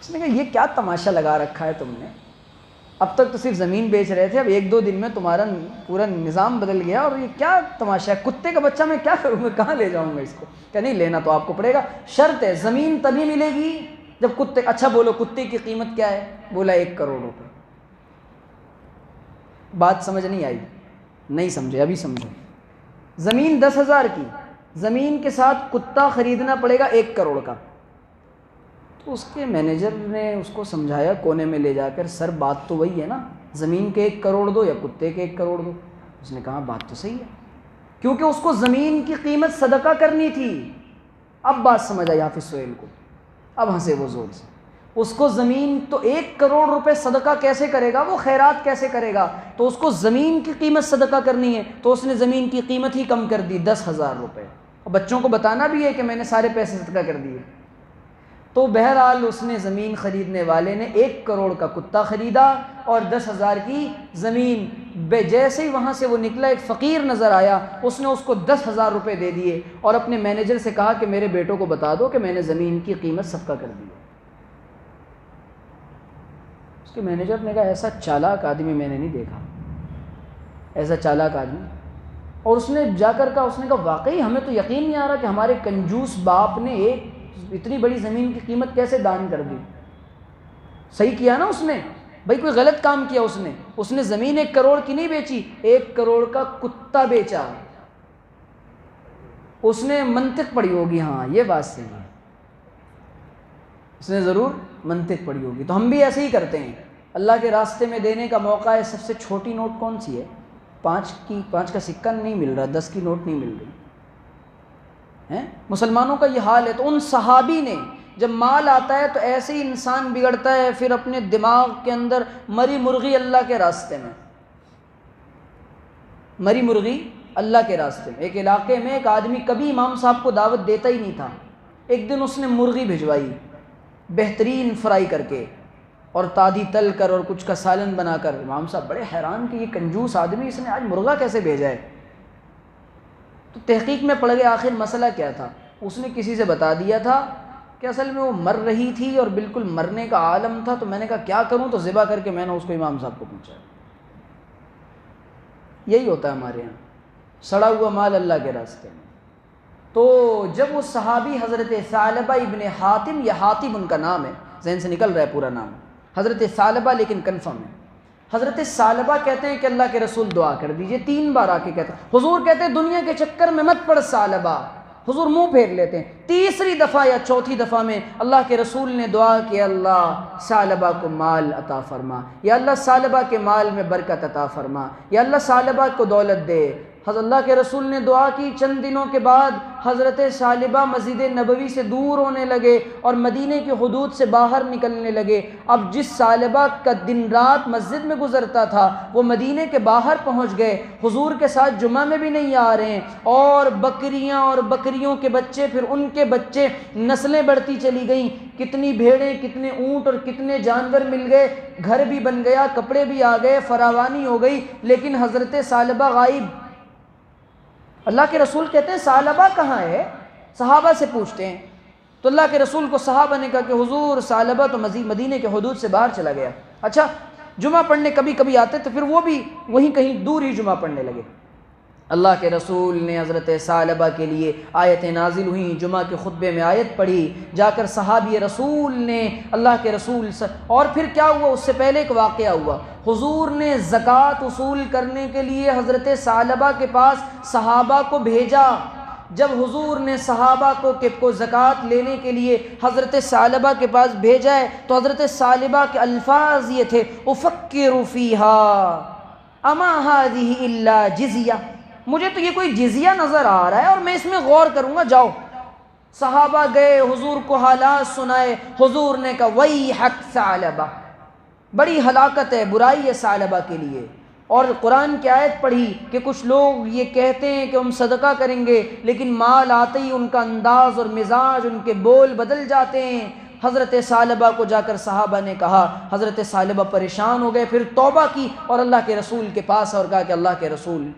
اس نے کہا یہ کیا تماشا لگا رکھا ہے تم نے، اب تک تو صرف زمین بیچ رہے تھے، اب 1-2 دن میں تمہارا پورا نظام بدل گیا، اور یہ کیا تماشا ہے، کتے کا بچہ میں کیا کروں گا، کہاں لے جاؤں گا اس کو؟ کہ نہیں لینا تو آپ کو پڑے گا، شرط ہے زمین تبھی ملے گی جب کتے۔ اچھا بولو کتے کی قیمت کیا ہے؟ بولا 1 کروڑ روپے۔ بات سمجھ نہیں آئی؟ نہیں سمجھے، ابھی سمجھو۔ زمین 10,000 کی، زمین کے ساتھ کتا خریدنا پڑے گا 1 کروڑ کا۔ تو اس کے مینیجر نے اس کو سمجھایا کونے میں لے جا کر، سر بات تو وہی ہے نا، زمین کے 1 کروڑ دو یا کتے کے 1 کروڑ دو۔ اس نے کہا بات تو صحیح ہے، کیونکہ اس کو زمین کی قیمت صدقہ کرنی تھی۔ اب بات سمجھ آئی حافظ سہیل کو، اب ہنسے وہ زور سے۔ اس کو زمین تو 1 کروڑ روپے صدقہ کیسے کرے گا، وہ خیرات کیسے کرے گا؟ تو اس کو زمین کی قیمت صدقہ کرنی ہے، تو اس نے زمین کی قیمت ہی کم کر دی 10,000 روپے، اور بچوں کو بتانا بھی ہے کہ میں نے سارے پیسے صدقہ کر دیے۔ تو بہرحال اس نے زمین خریدنے والے نے 1 کروڑ کا کتا خریدا اور 10,000 کی زمین۔ جیسے ہی وہاں سے وہ نکلا، ایک فقیر نظر آیا، اس نے اس کو 10,000 روپے دے دیے اور اپنے مینیجر سے کہا کہ میرے بیٹوں کو بتا دو کہ میں نے زمین کی قیمت صدقہ کر دی ہے۔ اس کے مینیجر نے کہا ایسا چالاک آدمی میں نے نہیں دیکھا، ایسا چالاک آدمی۔ اور اس نے جا کر کہا، اس نے کہا واقعی ہمیں تو یقین نہیں آ رہا کہ ہمارے کنجوس باپ نے ایک اتنی بڑی زمین کی قیمت کیسے دان کر دی۔ صحیح کیا نا اس نے، بھائی کوئی غلط کام کیا اس نے زمین 1 کروڑ کی نہیں بیچی، 1 کروڑ کا کتا بیچا۔ اس نے منطق پڑھی ہوگی، ہاں یہ بات صحیح ہے، اس نے ضرور منطق پڑھی ہوگی۔ تو ہم بھی ایسے ہی کرتے ہیں، اللہ کے راستے میں دینے کا موقع ہے، سب سے چھوٹی نوٹ کون سی ہے؟ 5 کا سکہ نہیں مل رہا، 10 کی نوٹ نہیں مل رہی ہے۔ مسلمانوں کا یہ حال ہے۔ تو ان صحابی نے جب مال آتا ہے تو ایسے ہی انسان بگڑتا ہے، پھر اپنے دماغ کے اندر مری مرغی اللہ کے راستے میں، مری مرغی اللہ کے راستے میں۔ ایک علاقے میں ایک آدمی کبھی امام صاحب کو دعوت دیتا ہی نہیں تھا، ایک دن اس نے مرغی بھجوائی بہترین فرائی کر کے اور تادی تل کر اور کچھ کا سالن بنا کر۔ امام صاحب بڑے حیران کہ یہ کنجوس آدمی اس نے آج مرغا کیسے بھیجا ہے۔ تو تحقیق میں پڑ گئے آخر مسئلہ کیا تھا۔ اس نے کسی سے بتا دیا تھا کہ اصل میں وہ مر رہی تھی اور بالکل مرنے کا عالم تھا، تو میں نے کہا کیا کروں، تو ذبح کر کے میں نے اس کو امام صاحب کو پوچھا۔ یہی ہوتا ہے ہمارے یہاں، سڑا ہوا مال اللہ کے راستے میں۔ تو جب وہ صحابی حضرت ثعلبہ ابن حاتم، یا حاتم ان کا نام ہے، ذہن سے نکل رہا ہے پورا نام، حضرت ثعلبہ لیکن کنفرم ہے، حضرت ثعلبہ کہتے ہیں کہ اللہ کے رسول دعا کر دیجئے۔ 3 بار آ کے کہتے ہیں، حضور کہتے ہیں دنیا کے چکر میں مت پڑ ثعلبہ، حضور منہ پھیر لیتے ہیں۔ تیسری دفعہ یا چوتھی دفعہ میں اللہ کے رسول نے دعا کہ اللہ ثعلبہ کو مال عطا فرما، یا اللہ ثعلبہ کے مال میں برکت عطا فرما، یا اللہ ثعلبہ کو دولت دے۔ حضرت اللہ کے رسول نے دعا کی، چند دنوں کے بعد حضرت ثعلبہ مسجد نبوی سے دور ہونے لگے اور مدینے کی حدود سے باہر نکلنے لگے۔ اب جس ثعلبہ کا دن رات مسجد میں گزرتا تھا وہ مدینے کے باہر پہنچ گئے، حضور کے ساتھ جمعہ میں بھی نہیں آ رہے ہیں، اور بکریاں اور بکریوں کے بچے، پھر ان کے بچے، نسلیں بڑھتی چلی گئیں، کتنی بھیڑیں، کتنے اونٹ اور کتنے جانور مل گئے، گھر بھی بن گیا، کپڑے بھی آ گئے، فراوانی ہو گئی، لیکن حضرت ثعلبہ غائب۔ اللہ کے رسول کہتے ہیں ثعلبہ کہاں ہے؟ صحابہ سے پوچھتے ہیں، تو اللہ کے رسول کو صحابہ نے کہا کہ حضور ثعلبہ تو مدینے کے حدود سے باہر چلا گیا۔ اچھا، جمعہ پڑھنے کبھی کبھی آتے تو پھر وہ بھی وہیں کہیں دور ہی جمعہ پڑھنے لگے۔ اللہ کے رسول نے حضرت ثعلبہ کے لیے آیتیں نازل ہوئیں، جمعہ کے خطبے میں آیت پڑھی، جا کر صحابی رسول نے اللہ کے رسول اور پھر کیا ہوا، اس سے پہلے ایک واقعہ ہوا، حضور نے زکوٰۃ وصول کرنے کے لیے حضرت ثعلبہ کے پاس صحابہ کو بھیجا۔ جب حضور نے صحابہ کو زکوٰۃ لینے کے لیے حضرت ثعلبہ کے پاس بھیجا ہے تو حضرت ثعلبہ کے الفاظ یہ تھے، افکر فیہا اما ہذہ الا جزیہ، مجھے تو یہ کوئی جزیہ نظر آ رہا ہے اور میں اس میں غور کروں گا، جاؤ۔ صحابہ گئے، حضور کو حالات سنائے، حضور نے کہا ویحک ثعلبہ، بڑی ہلاکت ہے، برائی ہے ثعلبہ کے لیے۔ اور قرآن کی آیت پڑھی کہ کچھ لوگ یہ کہتے ہیں کہ ہم صدقہ کریں گے، لیکن مال آتے ہی ان کا انداز اور مزاج، ان کے بول بدل جاتے ہیں۔ حضرت ثعلبہ کو جا کر صحابہ نے کہا، حضرت ثعلبہ پریشان ہو گئے، پھر توبہ کی اور اللہ کے رسول کے پاس اور کہا کہ اللہ کے رسول،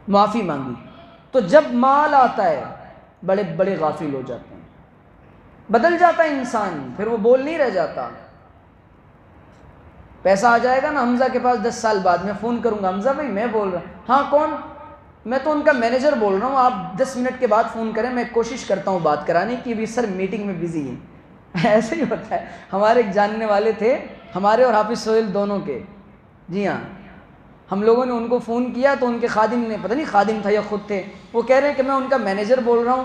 معافی مانگی۔ تو جب مال آتا ہے بڑے بڑے غافل ہو جاتے ہیں، بدل جاتا ہے انسان، پھر وہ بول نہیں رہ جاتا۔ پیسہ آ جائے گا نا حمزہ کے پاس 10 سال بعد، میں فون کروں گا، حمزہ بھائی میں بول رہا ہوں، ہاں کون؟ میں تو ان کا مینیجر بول رہا ہوں، آپ 10 منٹ کے بعد فون کریں، میں کوشش کرتا ہوں بات کرانے کی، ابھی سر میٹنگ میں بزی ہیں۔ ایسے ہی ہوتا ہے۔ ہمارے ایک جاننے والے تھے، ہمارے اور حافظ سہیل دونوں کے، جی ہاں، ہم لوگوں نے ان کو فون کیا تو ان کے خادم نے، پتہ نہیں خادم تھا یا خود تھے، وہ کہہ رہے ہیں کہ میں ان کا مینیجر بول رہا ہوں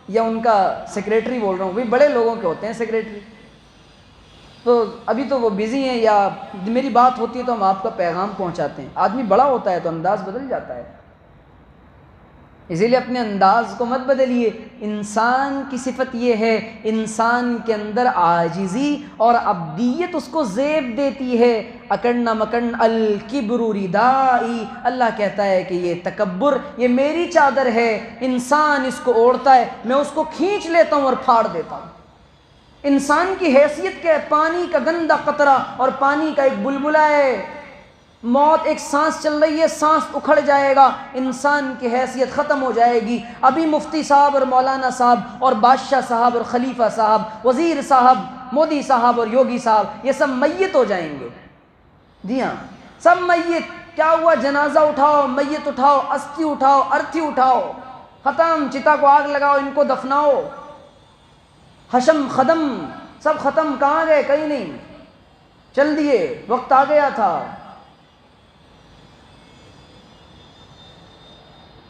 یا ان کا سیکریٹری بول رہا ہوں، بھائی بڑے لوگوں کے ہوتے ہیں سیکریٹری، تو ابھی تو وہ بزی ہیں یا میری بات ہوتی ہے تو ہم آپ کا پیغام پہنچاتے ہیں۔ آدمی بڑا ہوتا ہے تو انداز بدل جاتا ہے، اسی لیے اپنے انداز کو مت بدلیے۔ انسان کی صفت یہ ہے، انسان کے اندر عاجزی اور عبدیت اس کو زیب دیتی ہے۔ اکڑنا مکڑن الکبر ردائی، اللہ کہتا ہے کہ یہ تکبر یہ میری چادر ہے، انسان اس کو اوڑھتا ہے، میں اس کو کھینچ لیتا ہوں اور پھاڑ دیتا ہوں۔ انسان کی حیثیت کیا ہے؟ پانی کا گندا قطرہ اور پانی کا ایک بلبلہ ہے، موت ایک سانس چل رہی ہے، سانس اکھڑ جائے گا، انسان کی حیثیت ختم ہو جائے گی۔ ابھی مفتی صاحب اور مولانا صاحب اور بادشاہ صاحب اور خلیفہ صاحب، وزیر صاحب، مودی صاحب اور یوگی صاحب، یہ سب میت ہو جائیں گے۔ جی ہاں، سب میت۔ کیا ہوا؟ جنازہ اٹھاؤ، میت اٹھاؤ، استھی اٹھاؤ، ارتھی اٹھاؤ، ختم، چتا کو آگ لگاؤ، ان کو دفناؤ، حشم ختم، سب ختم۔ کہاں گئے؟ کہیں نہیں، چل دیے، وقت آ گیا تھا۔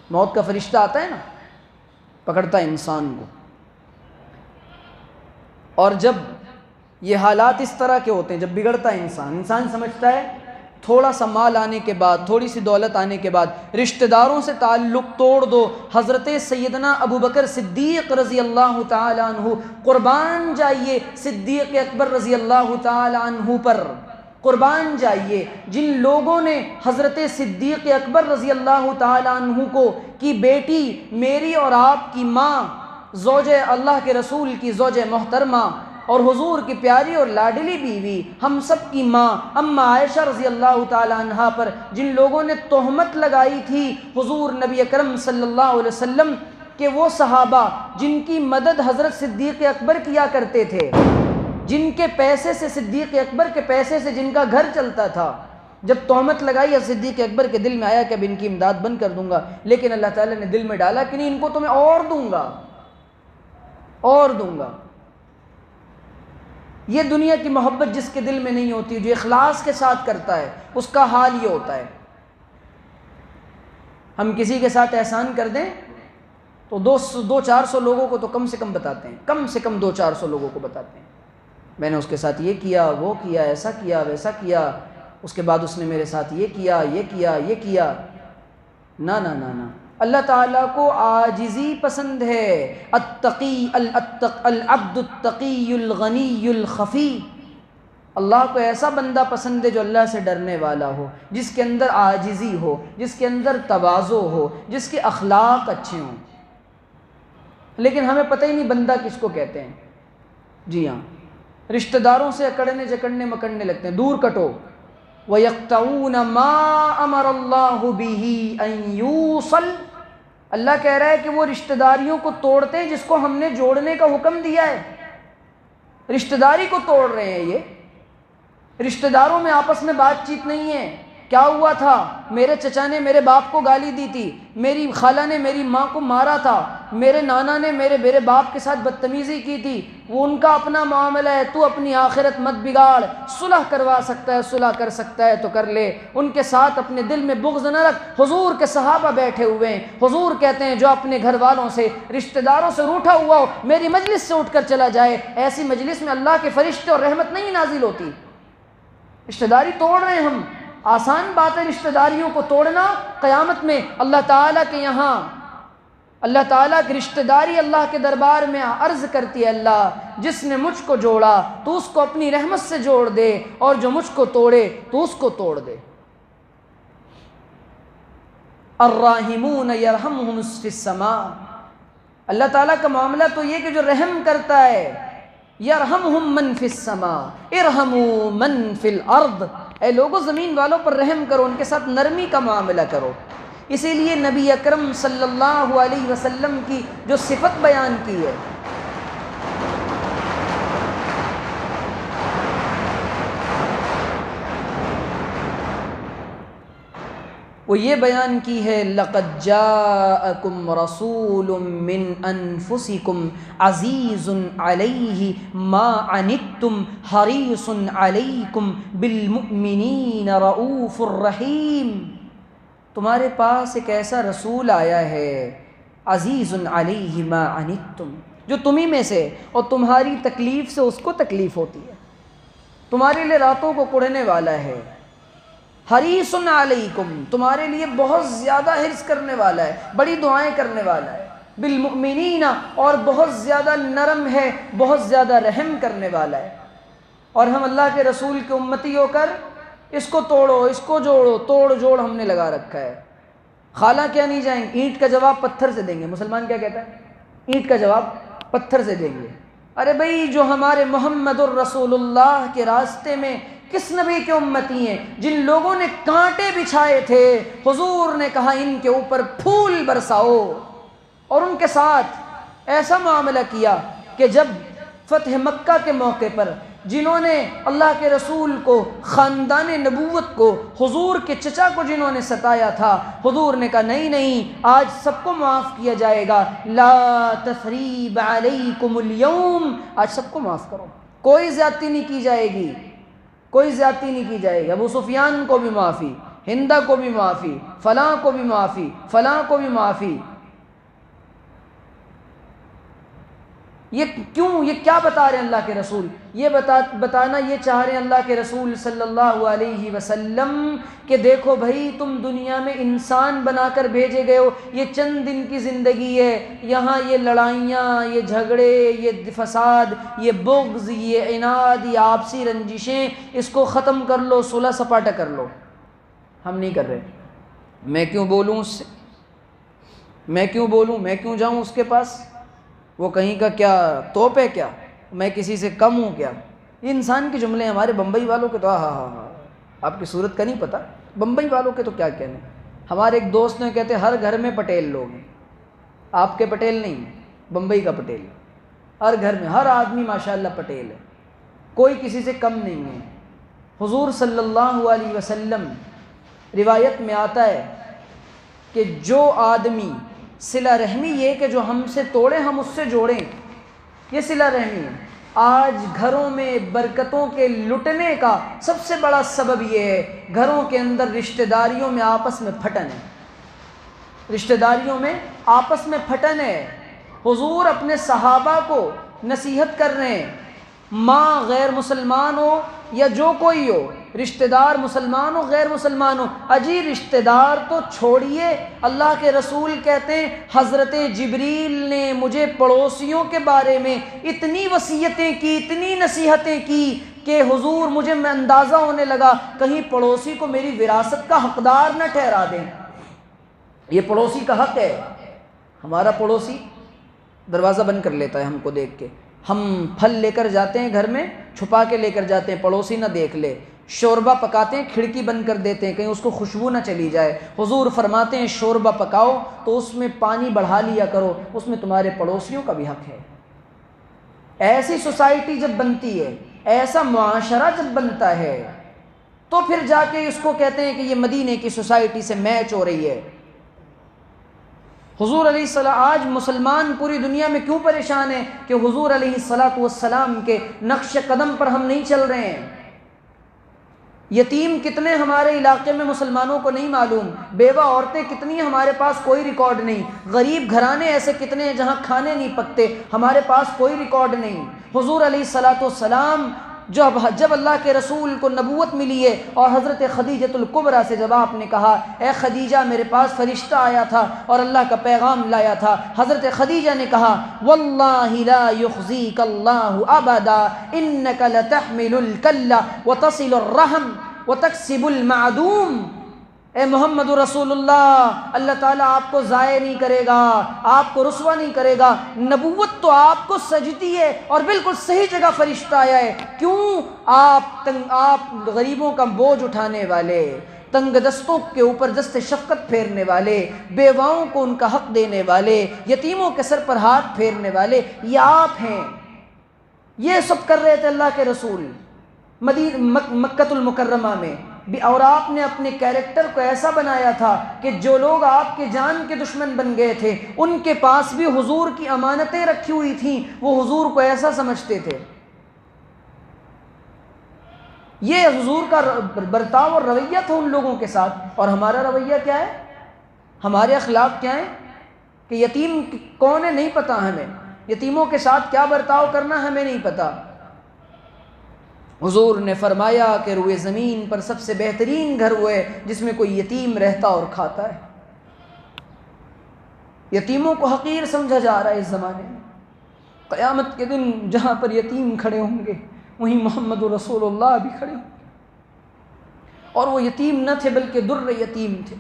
موت کا فرشتہ آتا ہے نا، پکڑتا ہے انسان کو، اور جب یہ حالات اس طرح کے ہوتے ہیں، جب بگڑتا ہے انسان سمجھتا ہے تھوڑا سا مال آنے کے بعد، تھوڑی سی دولت آنے کے بعد رشتہ داروں سے تعلق توڑ دو۔ حضرت سیدنا ابوبکر صدیق رضی اللہ تعالی عنہ قربان جائیے، صدیق اکبر رضی اللہ تعالی عنہ پر قربان جائیے۔ جن لوگوں نے حضرت صدیق اکبر رضی اللہ تعالی عنہ کو کی بیٹی، میری اور آپ کی ماں، زوج اللہ کے رسول کی زوج محترمہ اور حضور کی پیاری اور لاڈلی بیوی، ہم سب کی ماں اماں عائشہ رضی اللہ تعالی عنہا پر جن لوگوں نے تہمت لگائی تھی حضور نبی اکرم صلی اللہ علیہ وسلم کہ وہ صحابہ جن کی مدد حضرت صدیق اکبر کیا کرتے تھے، جن کے پیسے سے، صدیق اکبر کے پیسے سے جن کا گھر چلتا تھا، جب تہمت لگائی صدیق اکبر کے دل میں آیا کہ اب ان کی امداد بند کر دوں گا، لیکن اللہ تعالیٰ نے دل میں ڈالا کہ نہیں، ان کو تو میں اور دوں گا، اور دوں گا۔ یہ دنیا کی محبت جس کے دل میں نہیں ہوتی، جو اخلاص کے ساتھ کرتا ہے، اس کا حال یہ ہوتا ہے۔ ہم کسی کے ساتھ احسان کر دیں تو 200-400 لوگوں کو تو کم سے کم بتاتے ہیں، کم سے کم 200-400 لوگوں کو بتاتے ہیں، میں نے اس کے ساتھ یہ کیا، وہ کیا، ایسا کیا، ویسا کیا، اس کے بعد اس نے میرے ساتھ یہ کیا، یہ کیا، یہ کیا۔ نا نا نا نا، اللہ تعالیٰ کو عاجزی پسند ہے. التقی العبد التقی الغنی الخفی. اللہ کو ایسا بندہ پسند ہے جو اللہ سے ڈرنے والا ہو، جس کے اندر عاجزی ہو، جس کے اندر تواضع ہو، جس کے اخلاق اچھے ہوں. لیکن ہمیں پتہ ہی نہیں بندہ کس کو کہتے ہیں. جی ہاں، رشتہ داروں سے اکڑنے جکڑنے مکڑنے لگتے ہیں. دور کٹو. وَيَقْطَعُونَ مَا أَمَرَ اللَّهُ بِهِ أَن يُوصَلَ. اللہ کہہ رہا ہے کہ وہ رشتہ داریوں کو توڑتے ہیں جس کو ہم نے جوڑنے کا حکم دیا ہے. رشتہ داری کو توڑ رہے ہیں. یہ رشتہ داروں میں آپس میں بات چیت نہیں ہے. کیا ہوا تھا؟ میرے چچا نے میرے باپ کو گالی دی تھی، میری خالہ نے میری ماں کو مارا تھا، میرے نانا نے میرے باپ کے ساتھ بدتمیزی کی تھی. وہ ان کا اپنا معاملہ ہے، تو اپنی آخرت مت بگاڑ. صلح کروا سکتا ہے، صلح کر سکتا ہے تو کر لے. ان کے ساتھ اپنے دل میں بغض نہ رکھ. حضور کے صحابہ بیٹھے ہوئے ہیں. حضور کہتے ہیں جو اپنے گھر والوں سے رشتہ داروں سے روٹھا ہوا ہو، میری مجلس سے اٹھ کر چلا جائے. ایسی مجلس میں اللہ کے فرشتے اور رحمت نہیں نازل ہوتی. رشتہ داری توڑ رہے ہیں ہم. آسان بات ہے رشتہ داریوں کو توڑنا. قیامت میں اللہ تعالیٰ کے یہاں اللہ تعالیٰ کی رشتہ داری اللہ کے دربار میں عرض کرتی ہے، اللہ جس نے مجھ کو جوڑا تو اس کو اپنی رحمت سے جوڑ دے، اور جو مجھ کو توڑے تو اس کو توڑ دے. الراحمون یرحمہم فی السماء. اللہ تعالیٰ کا معاملہ تو یہ کہ جو رحم کرتا ہے، یرحمہم من فی السماء ارحموا من فی الارض. اے لوگوں زمین والوں پر رحم کرو، ان کے ساتھ نرمی کا معاملہ کرو. اسی لیے نبی اکرم صلی اللہ علیہ وسلم کی جو صفت بیان کی ہے، وہ یہ بیان کی ہے، لَقَدْ جَاءَكُمْ رَسُولٌ مِّنْ أَنفُسِكُمْ عَزِيزٌ عَلَيْهِ مَا عَنِتُّمْ حَرِيصٌ عَلَيْكُمْ بِالْمُؤْمِنِينَ رَءُوفٌ رَحِيمٌ. تمہارے پاس ایک ایسا رسول آیا ہے، عزیز علیہ ما عنتم، جو تمہیں میں سے اور تمہاری تکلیف سے اس کو تکلیف ہوتی ہے، تمہارے لیے راتوں کو کڑھنے والا ہے. حریص علیکم، تمہارے لیے بہت زیادہ حرص کرنے والا ہے، بڑی دعائیں کرنے والا ہے. بالمؤمنین، اور بہت زیادہ نرم ہے، بہت زیادہ رحم کرنے والا ہے. اور ہم اللہ کے رسول کے امتی ہو کر اس کو توڑو، اس کو جوڑو، توڑ جوڑ ہم نے لگا رکھا ہے. خالہ کیا نہیں جائیں گے، اینٹ کا جواب پتھر سے دیں گے. مسلمان کیا کہتا ہے؟ اینٹ کا جواب پتھر سے دیں گے. ارے بھائی، جو ہمارے محمد الرسول اللہ کے راستے میں کس نبی کے امتی ہیں جن لوگوں نے کانٹے بچھائے تھے، حضور نے کہا ان کے اوپر پھول برساؤ. اور ان کے ساتھ ایسا معاملہ کیا کہ جب فتح مکہ کے موقع پر جنہوں نے اللہ کے رسول کو، خاندان نبوت کو، حضور کے چچا کو جنہوں نے ستایا تھا، حضور نے کہا نہیں نہیں، آج سب کو معاف کیا جائے گا. لا تثریب علیکم اليوم، آج سب کو معاف کرو، کوئی زیادتی نہیں کی جائے گی، کوئی زیادتی نہیں کی جائے گی. ابو سفیان کو بھی معافی، ہندہ کو بھی معافی، فلاں کو بھی معافی، فلاں کو بھی معافی. یہ کیوں؟ یہ کیا بتا رہے ہیں اللہ کے رسول؟ یہ بتانا یہ چاہ رہے ہیں اللہ کے رسول صلی اللہ علیہ وسلم کہ دیکھو بھائی، تم دنیا میں انسان بنا کر بھیجے گئے ہو. یہ چند دن کی زندگی ہے، یہاں یہ لڑائیاں، یہ جھگڑے، یہ فساد، یہ بغض، یہ عناد، یہ آپسی رنجشیں، اس کو ختم کر لو، صلح سپاٹا کر لو. ہم نہیں کر رہے. میں کیوں بولوں اس سے؟ میں کیوں بولوں؟ میں کیوں جاؤں اس کے پاس؟ وہ کہیں کا کیا توپ ہے کیا؟ میں کسی سے کم ہوں کیا؟ یہ انسان کے جملے ہیں. ہمارے بمبئی والوں کے تو ہاں آپ کی صورت کا نہیں پتہ، بمبئی والوں کے تو کیا کہنے. ہمارے ایک دوست نے کہتے ہر گھر میں پٹیل لوگ ہیں. آپ کے پٹیل نہیں، بمبئی کا پٹیل. ہر گھر میں ہر آدمی ماشاءاللہ پٹیل ہے، کوئی کسی سے کم نہیں ہے. حضور صلی اللہ علیہ وسلم، روایت میں آتا ہے کہ جو آدمی صلہ رحمی، یہ کہ جو ہم سے توڑیں ہم اس سے جوڑیں، یہ صلہ رحمی ہے. آج گھروں میں برکتوں کے لٹنے کا سب سے بڑا سبب یہ ہے، گھروں کے اندر رشتہ داریوں میں آپس میں پھٹن ہے. رشتہ داریوں میں آپس میں پھٹن ہے. حضور اپنے صحابہ کو نصیحت کر رہے ہیں، ماں غیر مسلمان ہو یا جو کوئی ہو، رشتہ دار مسلمان ہو غیر مسلمان ہو، اجی رشتہ دار تو چھوڑیے، اللہ کے رسول کہتے ہیں حضرت جبریل نے مجھے پڑوسیوں کے بارے میں اتنی وصیتیں کی، اتنی نصیحتیں کی کہ حضور مجھے میں اندازہ ہونے لگا کہیں پڑوسی کو میری وراثت کا حقدار نہ ٹھہرا دیں۔ یہ پڑوسی کا حق ہے، ہمارا پڑوسی دروازہ بند کر لیتا ہے ہم کو دیکھ کے، ہم پھل لے کر جاتے ہیں گھر میں چھپا کے لے کر جاتے ہیں پڑوسی نہ دیکھ لے، شوربہ پکاتے ہیں کھڑکی بند کر دیتے ہیں کہیں اس کو خوشبو نہ چلی جائے۔ حضور فرماتے ہیں شوربہ پکاؤ تو اس میں پانی بڑھا لیا کرو، اس میں تمہارے پڑوسیوں کا بھی حق ہے۔ ایسی سوسائٹی جب بنتی ہے، ایسا معاشرہ جب بنتا ہے تو پھر جا کے اس کو کہتے ہیں کہ یہ مدینے کی سوسائٹی سے میچ ہو رہی ہے۔ حضور علیہ السلام، آج مسلمان پوری دنیا میں کیوں پریشان ہیں کہ حضور علیہ السلام کے نقش قدم پر ہم نہیں چل رہے ہیں۔ یتیم کتنے ہمارے علاقے میں مسلمانوں کو نہیں معلوم، بیوہ عورتیں کتنی ہمارے پاس کوئی ریکارڈ نہیں، غریب گھرانے ایسے کتنے ہیں جہاں کھانے نہیں پکتے، ہمارے پاس کوئی ریکارڈ نہیں۔ حضور علیہ السلام جب اللہ کے رسول کو نبوت ملی ہے اور حضرت خدیجۃ الکبریٰ سے جب آپ نے کہا اے خدیجہ میرے پاس فرشتہ آیا تھا اور اللہ کا پیغام لایا تھا، حضرت خدیجہ نے کہا واللہ لا یخزیک اللہ ابدا انک لتحمل الکل وتصل الرحم وتکسب المعدوم۔ اے محمد رسول اللہ، اللہ تعالیٰ آپ کو ضائع نہیں کرے گا، آپ کو رسوا نہیں کرے گا، نبوت تو آپ کو سجدی ہے اور بالکل صحیح جگہ فرشتہ آیا ہے۔ کیوں؟ آپ غریبوں کا بوجھ اٹھانے والے، تنگ دستوں کے اوپر دست شفقت پھیرنے والے، بیواؤں کو ان کا حق دینے والے، یتیموں کے سر پر ہاتھ پھیرنے والے، یہ آپ ہیں۔ یہ سب کر رہے تھے اللہ کے رسول مکۃ المکرمہ میں بھی، اور آپ نے اپنے کیریکٹر کو ایسا بنایا تھا کہ جو لوگ آپ کے جان کے دشمن بن گئے تھے ان کے پاس بھی حضور کی امانتیں رکھی ہوئی تھیں، وہ حضور کو ایسا سمجھتے تھے۔ یہ حضور کا برتاؤ اور رویہ تھا ان لوگوں کے ساتھ، اور ہمارا رویہ کیا ہے، ہمارے اخلاق کیا ہیں کہ یتیم کون ہے نہیں پتا ہمیں، یتیموں کے ساتھ کیا برتاؤ کرنا ہمیں نہیں پتا۔ حضور نے فرمایا کہ روئے زمین پر سب سے بہترین گھر وہ ہے جس میں کوئی یتیم رہتا اور کھاتا ہے۔ یتیموں کو حقیر سمجھا جا رہا ہے اس زمانے میں۔ قیامت کے دن جہاں پر یتیم کھڑے ہوں گے وہیں محمد رسول اللہ بھی کھڑے ہوں گے، اور وہ یتیم نہ تھے بلکہ در یتیم تھے۔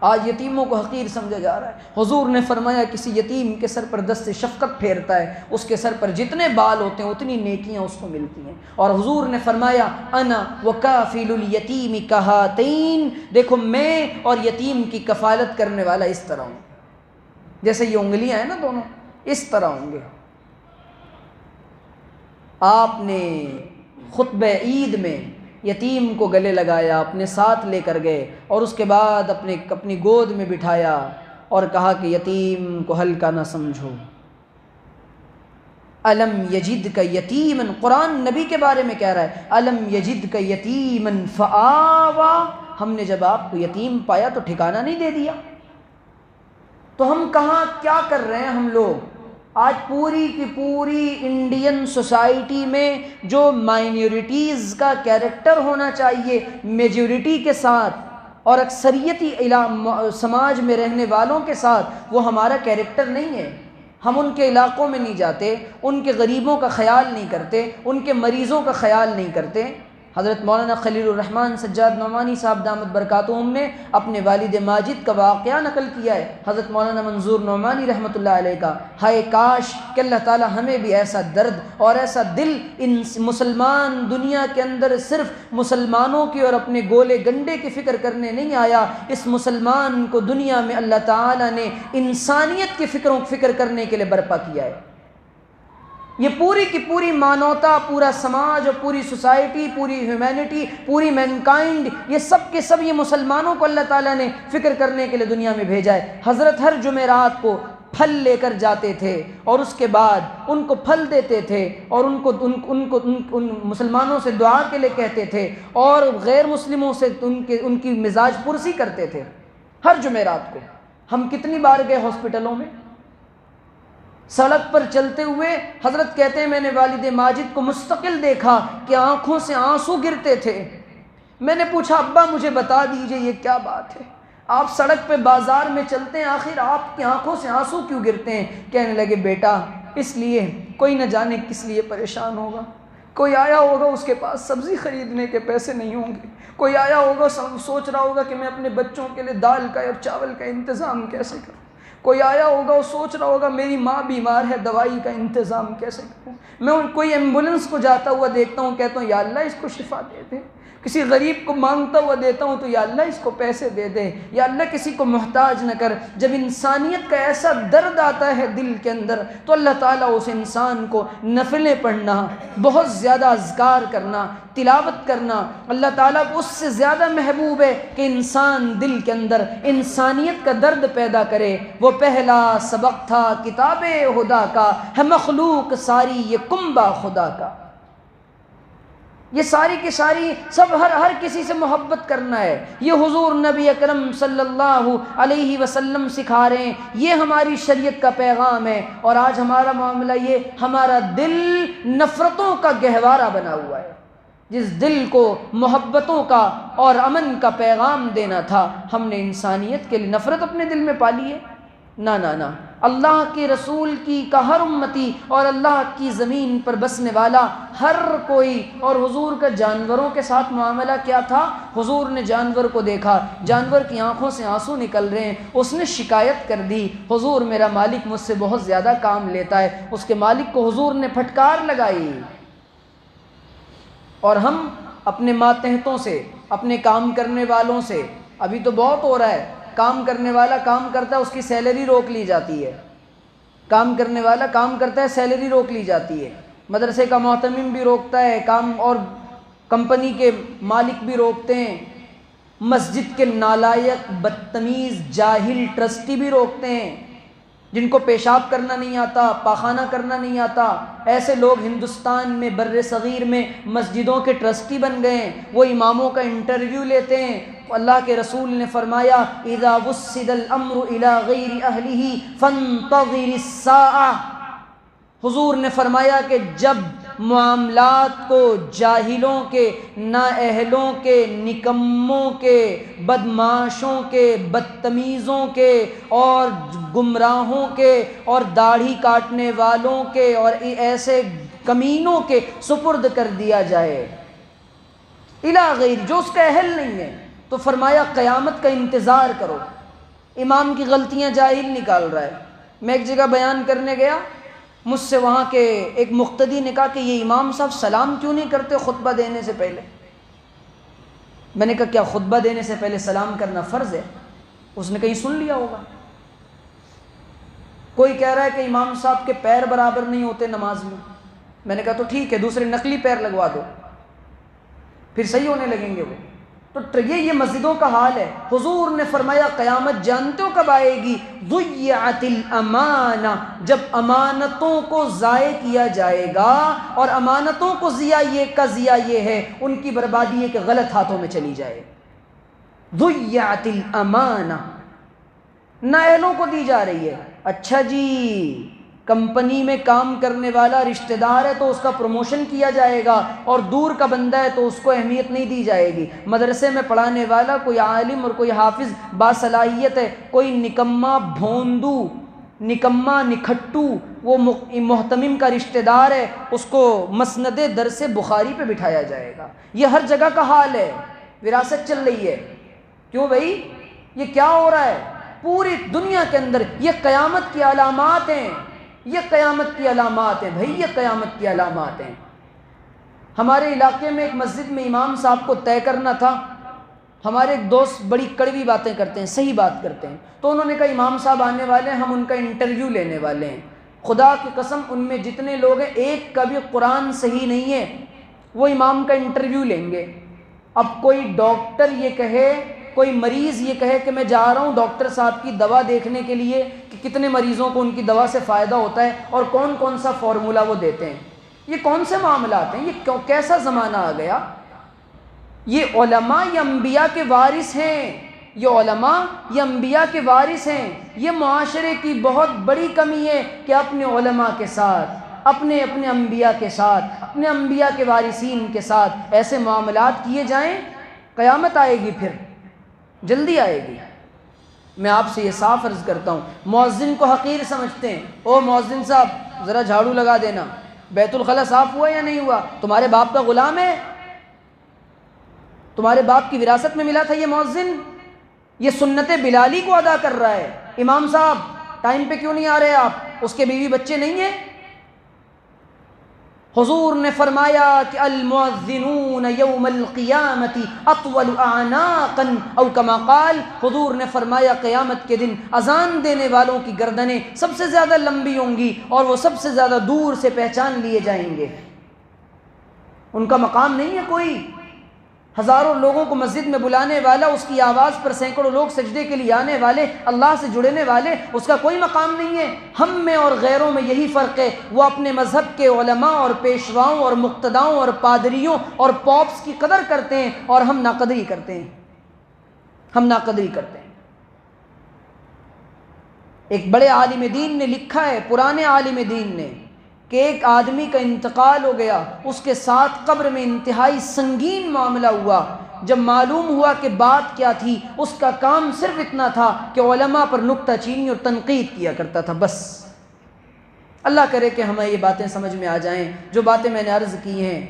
آج یتیموں کو حقیر سمجھا جا رہا ہے۔ حضور نے فرمایا کسی یتیم کے سر پر دست شفقت پھیرتا ہے، اس کے سر پر جتنے بال ہوتے ہیں اتنی نیکیاں اس کو ملتی ہیں۔ اور حضور نے فرمایا انا وکافل الیتیم کہاتین، دیکھو میں اور یتیم کی کفالت کرنے والا اس طرح ہوں، جیسے یہ انگلیاں ہیں نا دونوں، اس طرح ہوں گے۔ آپ نے خطبہ عید میں یتیم کو گلے لگایا، اپنے ساتھ لے کر گئے اور اس کے بعد اپنی گود میں بٹھایا اور کہا کہ یتیم کو ہلکا نہ سمجھو۔ الم یجدک یتیما، قرآن نبی کے بارے میں کہہ رہا ہے الم یجدک یتیما فآوا، ہم نے جب آپ کو یتیم پایا تو ٹھکانہ نہیں دے دیا۔ تو ہم کہاں کیا کر رہے ہیں ہم لوگ؟ آج پوری کی پوری انڈین سوسائٹی میں جو مائنورٹیز کا کیریکٹر ہونا چاہیے میجورٹی کے ساتھ اور اکثریتی سماج میں رہنے والوں کے ساتھ، وہ ہمارا کیریکٹر نہیں ہے۔ ہم ان کے علاقوں میں نہیں جاتے، ان کے غریبوں کا خیال نہیں کرتے، ان کے مریضوں کا خیال نہیں کرتے۔ حضرت مولانا خلیل الرحمن سجاد نعمانی صاحب دامت برکاتہم نے اپنے والد ماجد کا واقعہ نقل کیا ہے، حضرت مولانا منظور نعمانی رحمۃ اللہ علیہ کا۔ ہائے کاش کہ اللہ تعالی ہمیں بھی ایسا درد اور ایسا دل ان مسلمان دنیا کے اندر صرف مسلمانوں کی اور اپنے گولے گنڈے کی فکر کرنے نہیں آیا، اس مسلمان کو دنیا میں اللہ تعالی نے انسانیت کی فکر کرنے کے لیے برپا کیا ہے۔ یہ پوری کی پوری مانوتا، پورا سماج اور پوری سوسائٹی، پوری ہیومینٹی، پوری مینکائنڈ، یہ سب کے سب یہ مسلمانوں کو اللہ تعالیٰ نے فکر کرنے کے لیے دنیا میں بھیجا ہے۔ حضرت ہر جمعرات کو پھل لے کر جاتے تھے اور اس کے بعد ان کو پھل دیتے تھے اور ان مسلمانوں سے دعا کے لیے کہتے تھے اور غیر مسلموں سے ان کی مزاج پرسی کرتے تھے ہر جمعرات کو۔ ہم کتنی بار گئے ہاسپٹلوں میں، سڑک پر چلتے ہوئے حضرت کہتے ہیں میں نے والد ماجد کو مستقل دیکھا کہ آنکھوں سے آنسو گرتے تھے۔ میں نے پوچھا ابا مجھے بتا دیجئے یہ کیا بات ہے، آپ سڑک پہ بازار میں چلتے ہیں، آخر آپ کی آنکھوں سے آنسو کیوں گرتے ہیں؟ کہنے لگے بیٹا اس لیے کوئی نہ جانے کس لیے پریشان ہوگا، کوئی آیا ہوگا اس کے پاس سبزی خریدنے کے پیسے نہیں ہوں گے، کوئی آیا ہوگا سوچ رہا ہوگا کہ میں اپنے بچوں کے لیے دال کا اور چاول کا انتظام کیسے کروں، کوئی آیا ہوگا وہ سوچ رہا ہوگا میری ماں بیمار ہے دوائی کا انتظام کیسے کروں۔ میں کوئی ایمبولنس کو جاتا ہوا دیکھتا ہوں، کہتا ہوں یا اللہ اس کو شفا دے دے، کسی غریب کو مانگتا ہوا دیتا ہوں تو یا اللہ اس کو پیسے دے دے، یا اللہ کسی کو محتاج نہ کر۔ جب انسانیت کا ایسا درد آتا ہے دل کے اندر تو اللہ تعالیٰ اس انسان کو نفلیں پڑھنا، بہت زیادہ اذکار کرنا، تلاوت کرنا اللہ تعالیٰ کو اس سے زیادہ محبوب ہے کہ انسان دل کے اندر انسانیت کا درد پیدا کرے۔ وہ پہلا سبق تھا کتاب خدا کا، ہے مخلوق ساری یہ کنبہ خدا کا۔ یہ ساری کی ساری سب ہر کسی سے محبت کرنا ہے، یہ حضور نبی اکرم صلی اللہ علیہ وسلم سکھا رہے ہیں، یہ ہماری شریعت کا پیغام ہے۔ اور آج ہمارا معاملہ یہ، ہمارا دل نفرتوں کا گہوارہ بنا ہوا ہے۔ جس دل کو محبتوں کا اور امن کا پیغام دینا تھا، ہم نے انسانیت کے لیے نفرت اپنے دل میں پالی ہے۔ نہ نہ نہ، اللہ کے رسول کا ہر امتی اور اللہ کی زمین پر بسنے والا ہر کوئی، اور حضور کا جانوروں کے ساتھ معاملہ کیا تھا؟ حضور نے جانور کو دیکھا، جانور کی آنکھوں سے آنسو نکل رہے ہیں، اس نے شکایت کر دی، حضور میرا مالک مجھ سے بہت زیادہ کام لیتا ہے۔ اس کے مالک کو حضور نے پھٹکار لگائی۔ اور ہم اپنے ماتحتوں سے، اپنے کام کرنے والوں سے، ابھی تو بہت ہو رہا ہے، کام کرنے والا کام کرتا ہے اس کی سیلری روک لی جاتی ہے، کام کرنے والا کام کرتا ہے سیلری روک لی جاتی ہے، مدرسے کا محتمم بھی روکتا ہے کام، اور کمپنی کے مالک بھی روکتے ہیں، مسجد کے نالائق بدتمیز جاہل ٹرسٹی بھی روکتے ہیں، جن کو پیشاب کرنا نہیں آتا، پاخانہ کرنا نہیں آتا۔ ایسے لوگ ہندوستان میں بر صغیر میں مسجدوں کے ٹرسٹی بن گئے ہیں، وہ اماموں کا انٹرویو لیتے ہیں۔ اللہ کے رسول نے فرمایا اذا وسد الامر الى غیر اہلہ فانتظر الساعہ، حضور نے فرمایا کہ جب معاملات کو جاہلوں کے، نااہلوں کے، نکموں کے، بدمعاشوں کے، بدتمیزوں کے اور گمراہوں کے اور داڑھی کاٹنے والوں کے اور ایسے کمینوں کے سپرد کر دیا جائے الی غیر، جو اس کا اہل نہیں ہے، تو فرمایا قیامت کا انتظار کرو۔ امام کی غلطیاں جاہل نکال رہا ہے۔ میں ایک جگہ بیان کرنے گیا، مجھ سے وہاں کے ایک مقتدی نے کہا کہ یہ امام صاحب سلام کیوں نہیں کرتے خطبہ دینے سے پہلے؟ میں نے کہا کیا خطبہ دینے سے پہلے سلام کرنا فرض ہے؟ اس نے کہیں سن لیا ہوگا۔ کوئی کہہ رہا ہے کہ امام صاحب کے پیر برابر نہیں ہوتے نماز میں نے کہا تو ٹھیک ہے، دوسرے نقلی پیر لگوا دو، پھر صحیح ہونے لگیں گے وہ۔ تو یہ مسجدوں کا حال ہے۔ حضور نے فرمایا قیامت جانتے ہو کب آئے گی؟ ضیعت الامانہ، جب امانتوں کو ضائع کیا جائے گا، اور امانتوں کو ضیاع یہ ہے، ان کی بربادی ہے کہ غلط ہاتھوں میں چلی جائے۔ ضیعت الامانہ نااہلوں کو دی جا رہی ہے۔ اچھا جی، کمپنی میں کام کرنے والا رشتہ دار ہے تو اس کا پروموشن کیا جائے گا، اور دور کا بندہ ہے تو اس کو اہمیت نہیں دی جائے گی۔ مدرسے میں پڑھانے والا کوئی عالم اور کوئی حافظ باصلاحیت ہے، کوئی نکما بھوندو، نکما نکھٹو وہ محتمم کا رشتہ دار ہے، اس کو مسند درس بخاری پہ بٹھایا جائے گا۔ یہ ہر جگہ کا حال ہے، وراثت چل رہی ہے۔ کیوں بھائی؟ یہ کیا ہو رہا ہے پوری دنیا کے اندر؟ یہ قیامت کی علامات ہیں، یہ قیامت کی علامات ہیں بھائی، یہ قیامت کی علامات ہیں۔ ہمارے علاقے میں ایک مسجد میں امام صاحب کو طے کرنا تھا۔ ہمارے ایک دوست بڑی کڑوی باتیں کرتے ہیں، صحیح بات کرتے ہیں، تو انہوں نے کہا امام صاحب آنے والے ہیں، ہم ان کا انٹرویو لینے والے ہیں۔ خدا کی قسم ان میں جتنے لوگ ہیں ایک کا بھی قرآن صحیح نہیں ہے، وہ امام کا انٹرویو لیں گے۔ اب کوئی ڈاکٹر یہ کہے، کوئی مریض یہ کہے کہ میں جا رہا ہوں ڈاکٹر صاحب کی دوا دیکھنے کے لیے کہ کتنے مریضوں کو ان کی دوا سے فائدہ ہوتا ہے اور کون کون سا فارمولا وہ دیتے ہیں، یہ کون سے معاملات ہیں؟ یہ کیسا زمانہ آ گیا؟ یہ علماء یہ انبیاء کے وارث ہیں، یہ علماء یہ انبیاء کے وارث ہیں. یہ معاشرے کی بہت بڑی کمی ہے کہ اپنے علماء کے ساتھ، اپنے انبیاء کے ساتھ، اپنے انبیاء کے وارثین کے ساتھ ایسے معاملات کیے جائیں. قیامت آئے گی، پھر جلدی آئے گی. میں آپ سے یہ صاف عرض کرتا ہوں، مؤذن کو حقیر سمجھتے ہیں. او مؤذن صاحب ذرا جھاڑو لگا دینا، بیت الخلا صاف ہوا یا نہیں ہوا؟ تمہارے باپ کا غلام ہے، تمہارے باپ کی وراثت میں ملا تھا یہ مؤذن. یہ سنت بلالی کو ادا کر رہا ہے. امام صاحب ٹائم پہ کیوں نہیں آ رہے آپ؟ اس کے بیوی بچے نہیں ہیں؟ حضور نے فرمایا کہ المؤذنون یوم القیامت اطول اعناقا، او کما قال، حضور نے فرمایا قیامت کے دن اذان دینے والوں کی گردنیں سب سے زیادہ لمبی ہوں گی اور وہ سب سے زیادہ دور سے پہچان لیے جائیں گے. ان کا مقام نہیں ہے کوئی. ہزاروں لوگوں کو مسجد میں بلانے والا، اس کی آواز پر سینکڑوں لوگ سجدے کے لیے آنے والے، اللہ سے جڑنے والے، اس کا کوئی مقام نہیں ہے. ہم میں اور غیروں میں یہی فرق ہے، وہ اپنے مذہب کے علماء اور پیشواؤں اور مقتداؤں اور پادریوں اور پوپس کی قدر کرتے ہیں اور ہم ناقدری کرتے ہیں. ہم ناقدری کرتے ہیں. ایک بڑے عالم دین نے لکھا ہے، پرانے عالم دین نے، کہ ایک آدمی کا انتقال ہو گیا، اس کے ساتھ قبر میں انتہائی سنگین معاملہ ہوا. جب معلوم ہوا کہ بات کیا تھی، اس کا کام صرف اتنا تھا کہ علماء پر نکتہ چینی اور تنقید کیا کرتا تھا، بس. اللہ کرے کہ ہمیں یہ باتیں سمجھ میں آ جائیں. جو باتیں میں نے عرض کی ہیں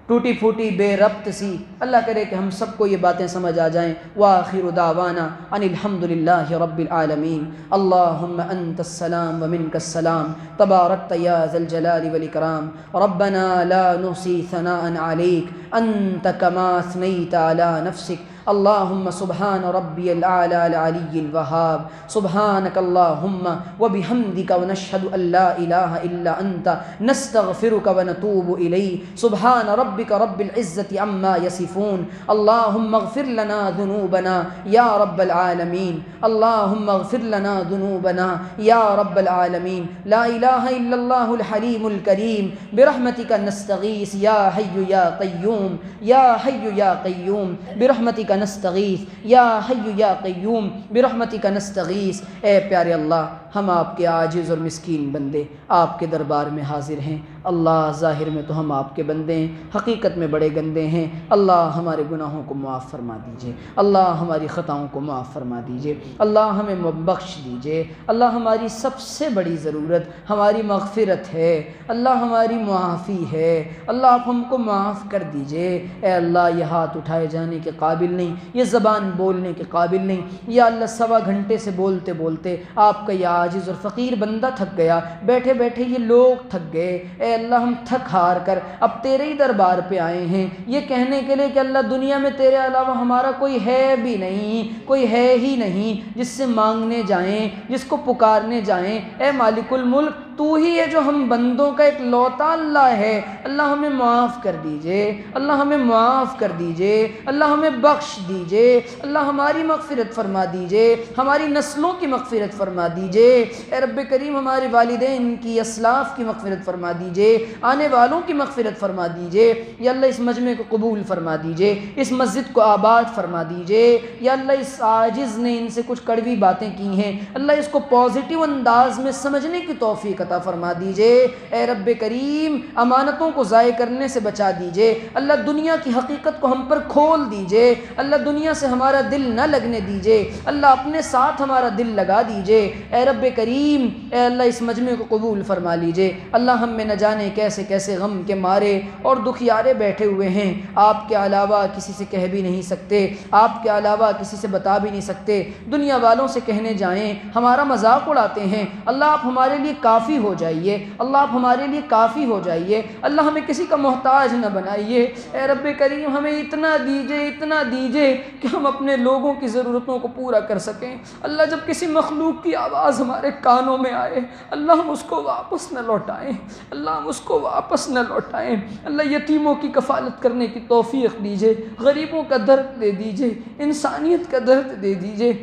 ٹوٹی پھوٹی بے ربط سی، اللہ کرے کہ ہم سب کو یہ باتیں سمجھ آ جائیں. وآخر دعوانا ان الحمد للہ رب العالمین. اللہم انت السلام ومنک السلام، تبارکت یا ذا الجلال والاکرام. ربنا لا نحصی ثناء علیک انت کما اثنیت علی نفسک. اللہم سبحان ربی الاعلی العلی الوہاب. سبحانک اللہم وبحمدک ونشہد ان لا الہ الا انت نستغفرک ونتوب الیک. سبحان ربک رب العزت عما یصفون. اللہم اغفر لنا ذنوبنا یا رب العالمین. اللہم اغفر لنا ذنوبنا یا رب العالمین. لا الہ الا اللہ الحلیم الکریم. برحمتک نستغیث یا حی یا قیوم. یا حی یا قیوم برحمتک نستغیث. یا حی یا قیوم برحمتک نستغیث. اے پیارے اللہ، ہم آپ کے عاجز اور مسکین بندے آپ کے دربار میں حاضر ہیں. اللہ ظاہر میں تو ہم آپ کے بندے ہیں، حقیقت میں بڑے گندے ہیں. اللہ ہمارے گناہوں کو معاف فرما دیجئے. اللہ ہماری خطاؤں کو معاف فرما دیجئے. اللہ ہمیں بخش دیجئے. اللہ ہماری سب سے بڑی ضرورت ہماری مغفرت ہے. اللہ ہماری معافی ہے. اللہ آپ ہم کو معاف کر دیجئے. اے اللہ یہ ہاتھ اٹھائے جانے کے قابل نہیں، یہ زبان بولنے کے قابل نہیں. یا اللہ 1.25 گھنٹے سے بولتے بولتے آپ کا یہ عاجز اور فقیر بندہ تھک گیا، بیٹھے بیٹھے یہ لوگ تھک گئے. اے اللہ ہم تھک ہار کر اب تیرے ہی دربار پہ آئے ہیں، یہ کہنے کے لیے کہ اللہ دنیا میں تیرے علاوہ ہمارا کوئی ہے بھی نہیں، کوئی ہے ہی نہیں جس سے مانگنے جائیں، جس کو پکارنے جائیں. اے مالک الملک، تو ہی ہے جو ہم بندوں کا ایک لوتا اللہ ہے. اللہ ہمیں معاف کر دیجئے. اللہ ہمیں معاف کر دیجئے. اللہ ہمیں بخش دیجئے. اللہ ہماری مغفرت فرما دیجئے، ہماری نسلوں کی مغفرت فرما دیجئے. اے رب کریم ہمارے والدین کی، اسلاف کی مغفرت فرما دیجئے، آنے والوں کی مغفرت فرما دیجئے. یا اللہ اس مجمع کو قبول فرما دیجئے، اس مسجد کو آباد فرما دیجئے. یا اللہ اس عاجز نے ان سے کچھ کڑوی باتیں کی ہیں، اللہ اس کو پازیٹیو انداز میں سمجھنے کی توفیق عطا فرما دیجئے. اے رب کریم امانتوں کو ضائع کرنے سے بچا دیجئے. اللہ دنیا کی حقیقت کو ہم پر کھول دیجئے. اللہ دنیا سے ہمارا دل نہ لگنے دیجئے. اللہ اپنے ساتھ ہمارا دل لگا دیجئے. اے رب کریم، اے اللہ اس مجمع کو قبول فرما لیجئے. اللہ ہم میں نہ جانے کیسے کیسے غم کے مارے اور دکھیارے بیٹھے ہوئے ہیں، آپ کے علاوہ کسی سے کہہ بھی نہیں سکتے، آپ کے علاوہ کسی سے بتا بھی نہیں سکتے. دنیا والوں سے کہنے جائیں ہمارا مذاق اڑاتے ہیں. اللہ آپ ہمارے لیے کافی ہو جائیے. اللہ آپ ہمارے لیے کافی ہو جائیے. اللہ ہمیں کسی کا محتاج نہ بنائیے. اے رب کریم ہمیں اتنا دیجئے، اتنا دیجئے کہ ہم اپنے لوگوں کی ضرورتوں کو پورا کر سکیں. اللہ جب کسی مخلوق کی آواز ہمارے کانوں میں آئے، اللہ ہم اس کو واپس نہ لوٹائیں. اللہ ہم اس کو واپس نہ لوٹائیں. اللہ یتیموں کی کفالت کرنے کی توفیق دیجئے، غریبوں کا درد دے دیجئے، انسانیت کا درد دے دیجئے.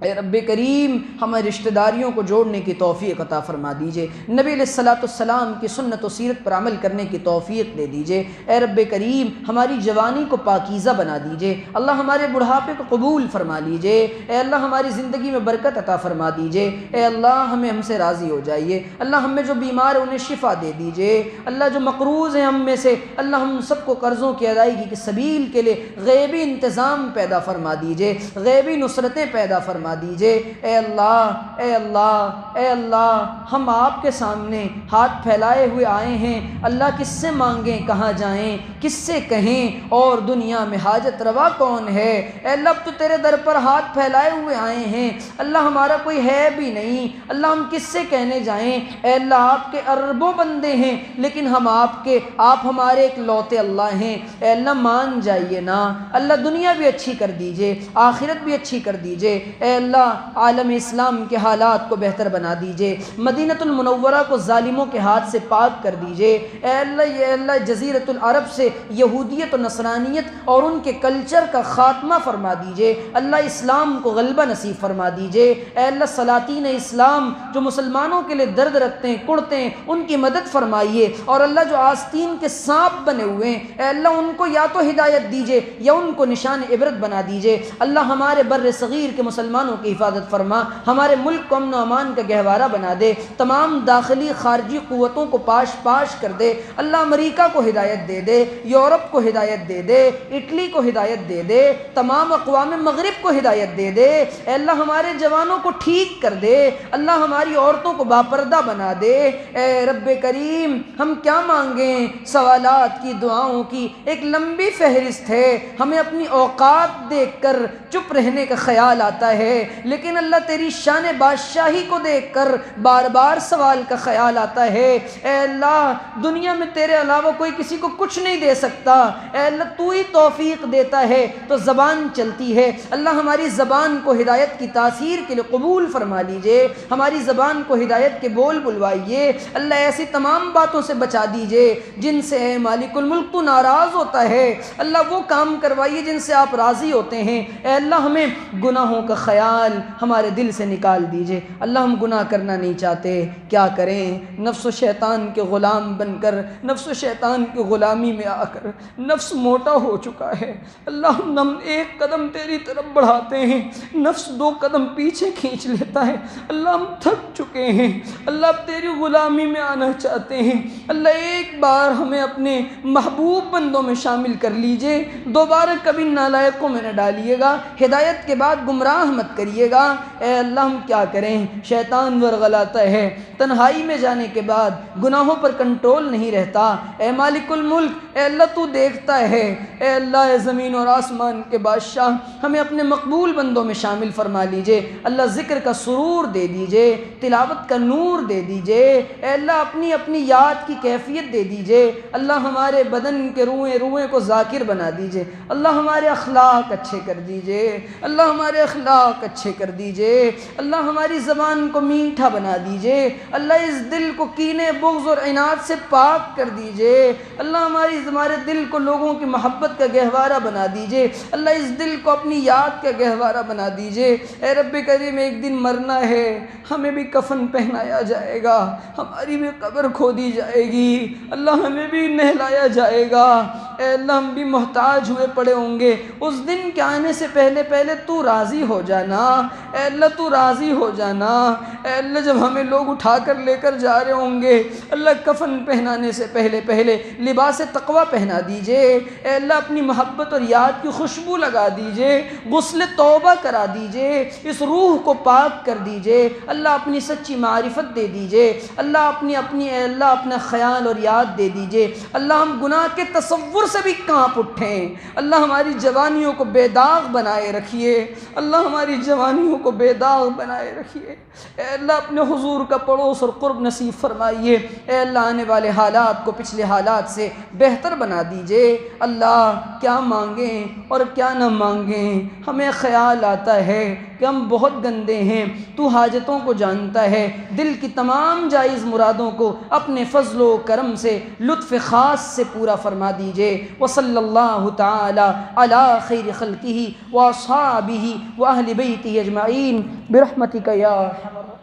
اے رب کریم ہمیں رشتہ داریوں کو جوڑنے کی توفیق عطا فرما دیجئے، نبی علیہ السلام کی سنت و سیرت پر عمل کرنے کی توفیق دے دیجئے۔ اے رب کریم ہماری جوانی کو پاکیزہ بنا دیجئے، اللہ ہمارے بڑھاپے کو قبول فرما لیجئے، اے اللہ ہماری زندگی میں برکت عطا فرما دیجئے، اے اللہ ہم سے راضی ہو جائیے، اللہ ہم میں جو بیمار ہیں انہیں شفا دے دیجئے، اللہ جو مقروض ہیں ہم میں سے، اللہ ہم سب کو قرضوں کی ادائیگی کے سبیل کے لیے غیبی انتظام پیدا فرما دیجئے، غیبی نصرتیں پیدا فرما دیجئے۔ اے اللہ اے اللہ اے اللہ ہم آپ کے سامنے ہاتھ پھیلائے ہوئے آئے ہیں، اللہ کس سے مانگیں کہاں جائیں، کس سے کہیں اور دنیا میں حاجت روا کون ہے؟ اے اللہ اب تو تیرے در پر ہاتھ پھیلائے ہوئے آئے ہیں، اللہ ہمارا کوئی ہے بھی نہیں، اللہ ہم کس سے کہنے جائیں؟ اے اللہ آپ کے اربوں بندے ہیں لیکن ہم آپ ہمارے ایک لوتے اللہ ہیں، اے اللہ مان جائیے نا، اللہ دنیا بھی اچھی کر دیجئے، آخرت بھی اچھی کر دیجئے، اے اللہ عالم اسلام کے حالات کو بہتر بنا دیجئے، مدینہ المنورہ کو ظالموں کے ہاتھ سے پاک کر دیجئے، اے اللہ جزیرۃ العرب سے یہودیت و نصرانیت اور ان کے کلچر کا خاتمہ فرما دیجئے، اللہ اسلام کو غلبہ نصیب فرما دیجئے، اے اللہ سلاطین اسلام جو مسلمانوں کے لیے درد رکھتے ہیں کڑتے ہیں ان کی مدد فرمائیے، اور اللہ جو آستین کے سانپ بنے ہوئے ہیں اے اللہ ان کو یا تو ہدایت دیجئے یا ان کو نشان عبرت بنا دیجئے، اللہ ہمارے بر صغیر کے مسلمانوں کی حفاظت فرما، ہمارے ملک کو امن و امان کا گہوارہ بنا دے، تمام داخلی خارجی قوتوں کو پاش کر دے، اللہ امریکہ کو ہدایت دے دے، یورپ کو ہدایت دے دے، اٹلی کو ہدایت دے دے، تمام اقوام مغرب کو ہدایت دے دے، اے اللہ ہمارے جوانوں کو ٹھیک کر دے، اللہ ہماری عورتوں کو باپردہ بنا دے، اے رب کریم ہم کیا مانگیں، سوالات کی دعاؤں کی ایک لمبی فہرست ہے، ہمیں اپنی اوقات دیکھ کر چپ رہنے کا خیال آتا ہے لیکن اللہ تیری شان بادشاہی کو دیکھ کر بار بار سوال کا خیال آتا ہے، اے اللہ دنیا میں تیرے علاوہ کوئی کسی کو کچھ نہیں دے سکتا، اے اللہ تو ہی توفیق دیتا ہے تو زبان چلتی ہے، اللہ ہماری زبان کو ہدایت کی تاثیر کے لیے قبول فرما لیجئے، ہماری زبان کو ہدایت کے بول بلوائیے، اللہ ایسی تمام باتوں سے بچا دیجئے جن سے اے مالک الملک تو ناراض ہوتا ہے، اللہ وہ کام کروائیے جن سے آپ راضی ہوتے ہیں، اے اللہ ہمیں گناہوں کا خیال ہمارے دل سے نکال دیجئے، اللہ ہم گناہ کرنا نہیں چاہتے، کیا کریں، نفس و شیطان کے غلام بن کر، نفس و شیطان کی غلامی میں آ کر نفس موٹا ہو چکا ہے، اللہ ہم ایک قدم تیری طرف بڑھاتے ہیں نفس 2 قدم پیچھے کھینچ لیتا ہے، اللہ ہم تھک چکے ہیں، اللہ اب تیری غلامی میں آنا چاہتے ہیں، اللہ ایک بار ہمیں اپنے محبوب بندوں میں شامل کر لیجئے، دوبارہ کبھی نالائقوں میں نہ ڈالیے گا، ہدایت کے بعد گمراہ مت کریے گا، اے اللہ ہم کیا کریں، شیطان ورغلاتا ہے، تنہائی میں جانے کے بعد گناہوں پر کنٹرول نہیں رہتا، اے مالک الملک اے اللہ تو دیکھتا ہے، اے اللہ اے زمین اور آسمان کے بادشاہ ہمیں اپنے مقبول بندوں میں شامل فرما لیجئے، اللہ ذکر کا سرور دے دیجئے، تلاوت کا نور دے دیجئے، اے اللہ اپنی یاد کی کیفیت دے دیجئے، اللہ ہمارے بدن کے روئیں کو ذاکر بنا دیجئے، اللہ ہمارے اخلاق اچھے کر دیجئے، اللہ ہمارے اخلاق اچھے کر دیجئے، اللہ ہماری زبان کو میٹھا بنا دیجئے، اللہ اس دل کو کینے بغض اور عناد سے پاک کر دیجئے، اللہ ہمارے دل کو لوگوں کی محبت کا گہوارہ بنا دیجئے، اللہ اس دل کو اپنی یاد کا گہوارہ بنا دیجئے، اے رب کریم ایک دن مرنا ہے، ہمیں بھی کفن پہنایا جائے گا، ہماری بھی قبر کھودی جائے گی، اللہ ہمیں بھی نہلایا جائے گا، اے اللہ ہم بھی محتاج ہوئے پڑے ہوں گے، اس دن کے آنے سے پہلے تو راضی ہو جانا، اے اللہ تو راضی ہو جانا، اے اللہ جب ہمیں لوگ اٹھا کر لے کر جا رہے ہوں گے، اللہ کفن پہنانے سے پہلے لباس تقوی پہنا دیجئے، اے اللہ اپنی محبت اور یاد کی خوشبو لگا دیجئے، غسل توبہ کرا دیجئے، اس روح کو پاک کر دیجئے، اللہ اپنی سچی معرفت دے دیجئے، اللہ اپنی اے اللہ اپنا خیال اور یاد دے دیجئے، اللہ ہم گناہ کے تصور سے بھی کانپ اٹھیں، اللہ ہماری جوانیوں کو بے داغ بنائے رکھیے، اللہ ہماری جوانیوں کو بے داغ بنائے رکھیے، اے اللہ اپنے حضور کا پڑوس اور قرب نصیب فرمائیے، اے اللہ آنے والے حالات کو پچھلے حالات سے بہتر بنا دیجئے، اللہ کیا مانگیں اور کیا نہ مانگیں، ہمیں خیال آتا ہے کہ ہم بہت گندے ہیں، تو حاجتوں کو جانتا ہے، دل کی تمام جائز مرادوں کو اپنے فضل و کرم سے لطف خاص سے پورا فرما دیجئے، وصلی اللہ تعالی علی خیر خلقہ واصحابہ واہل بیتہ بيته أجمعين برحمتك يا أرحم الراحمين.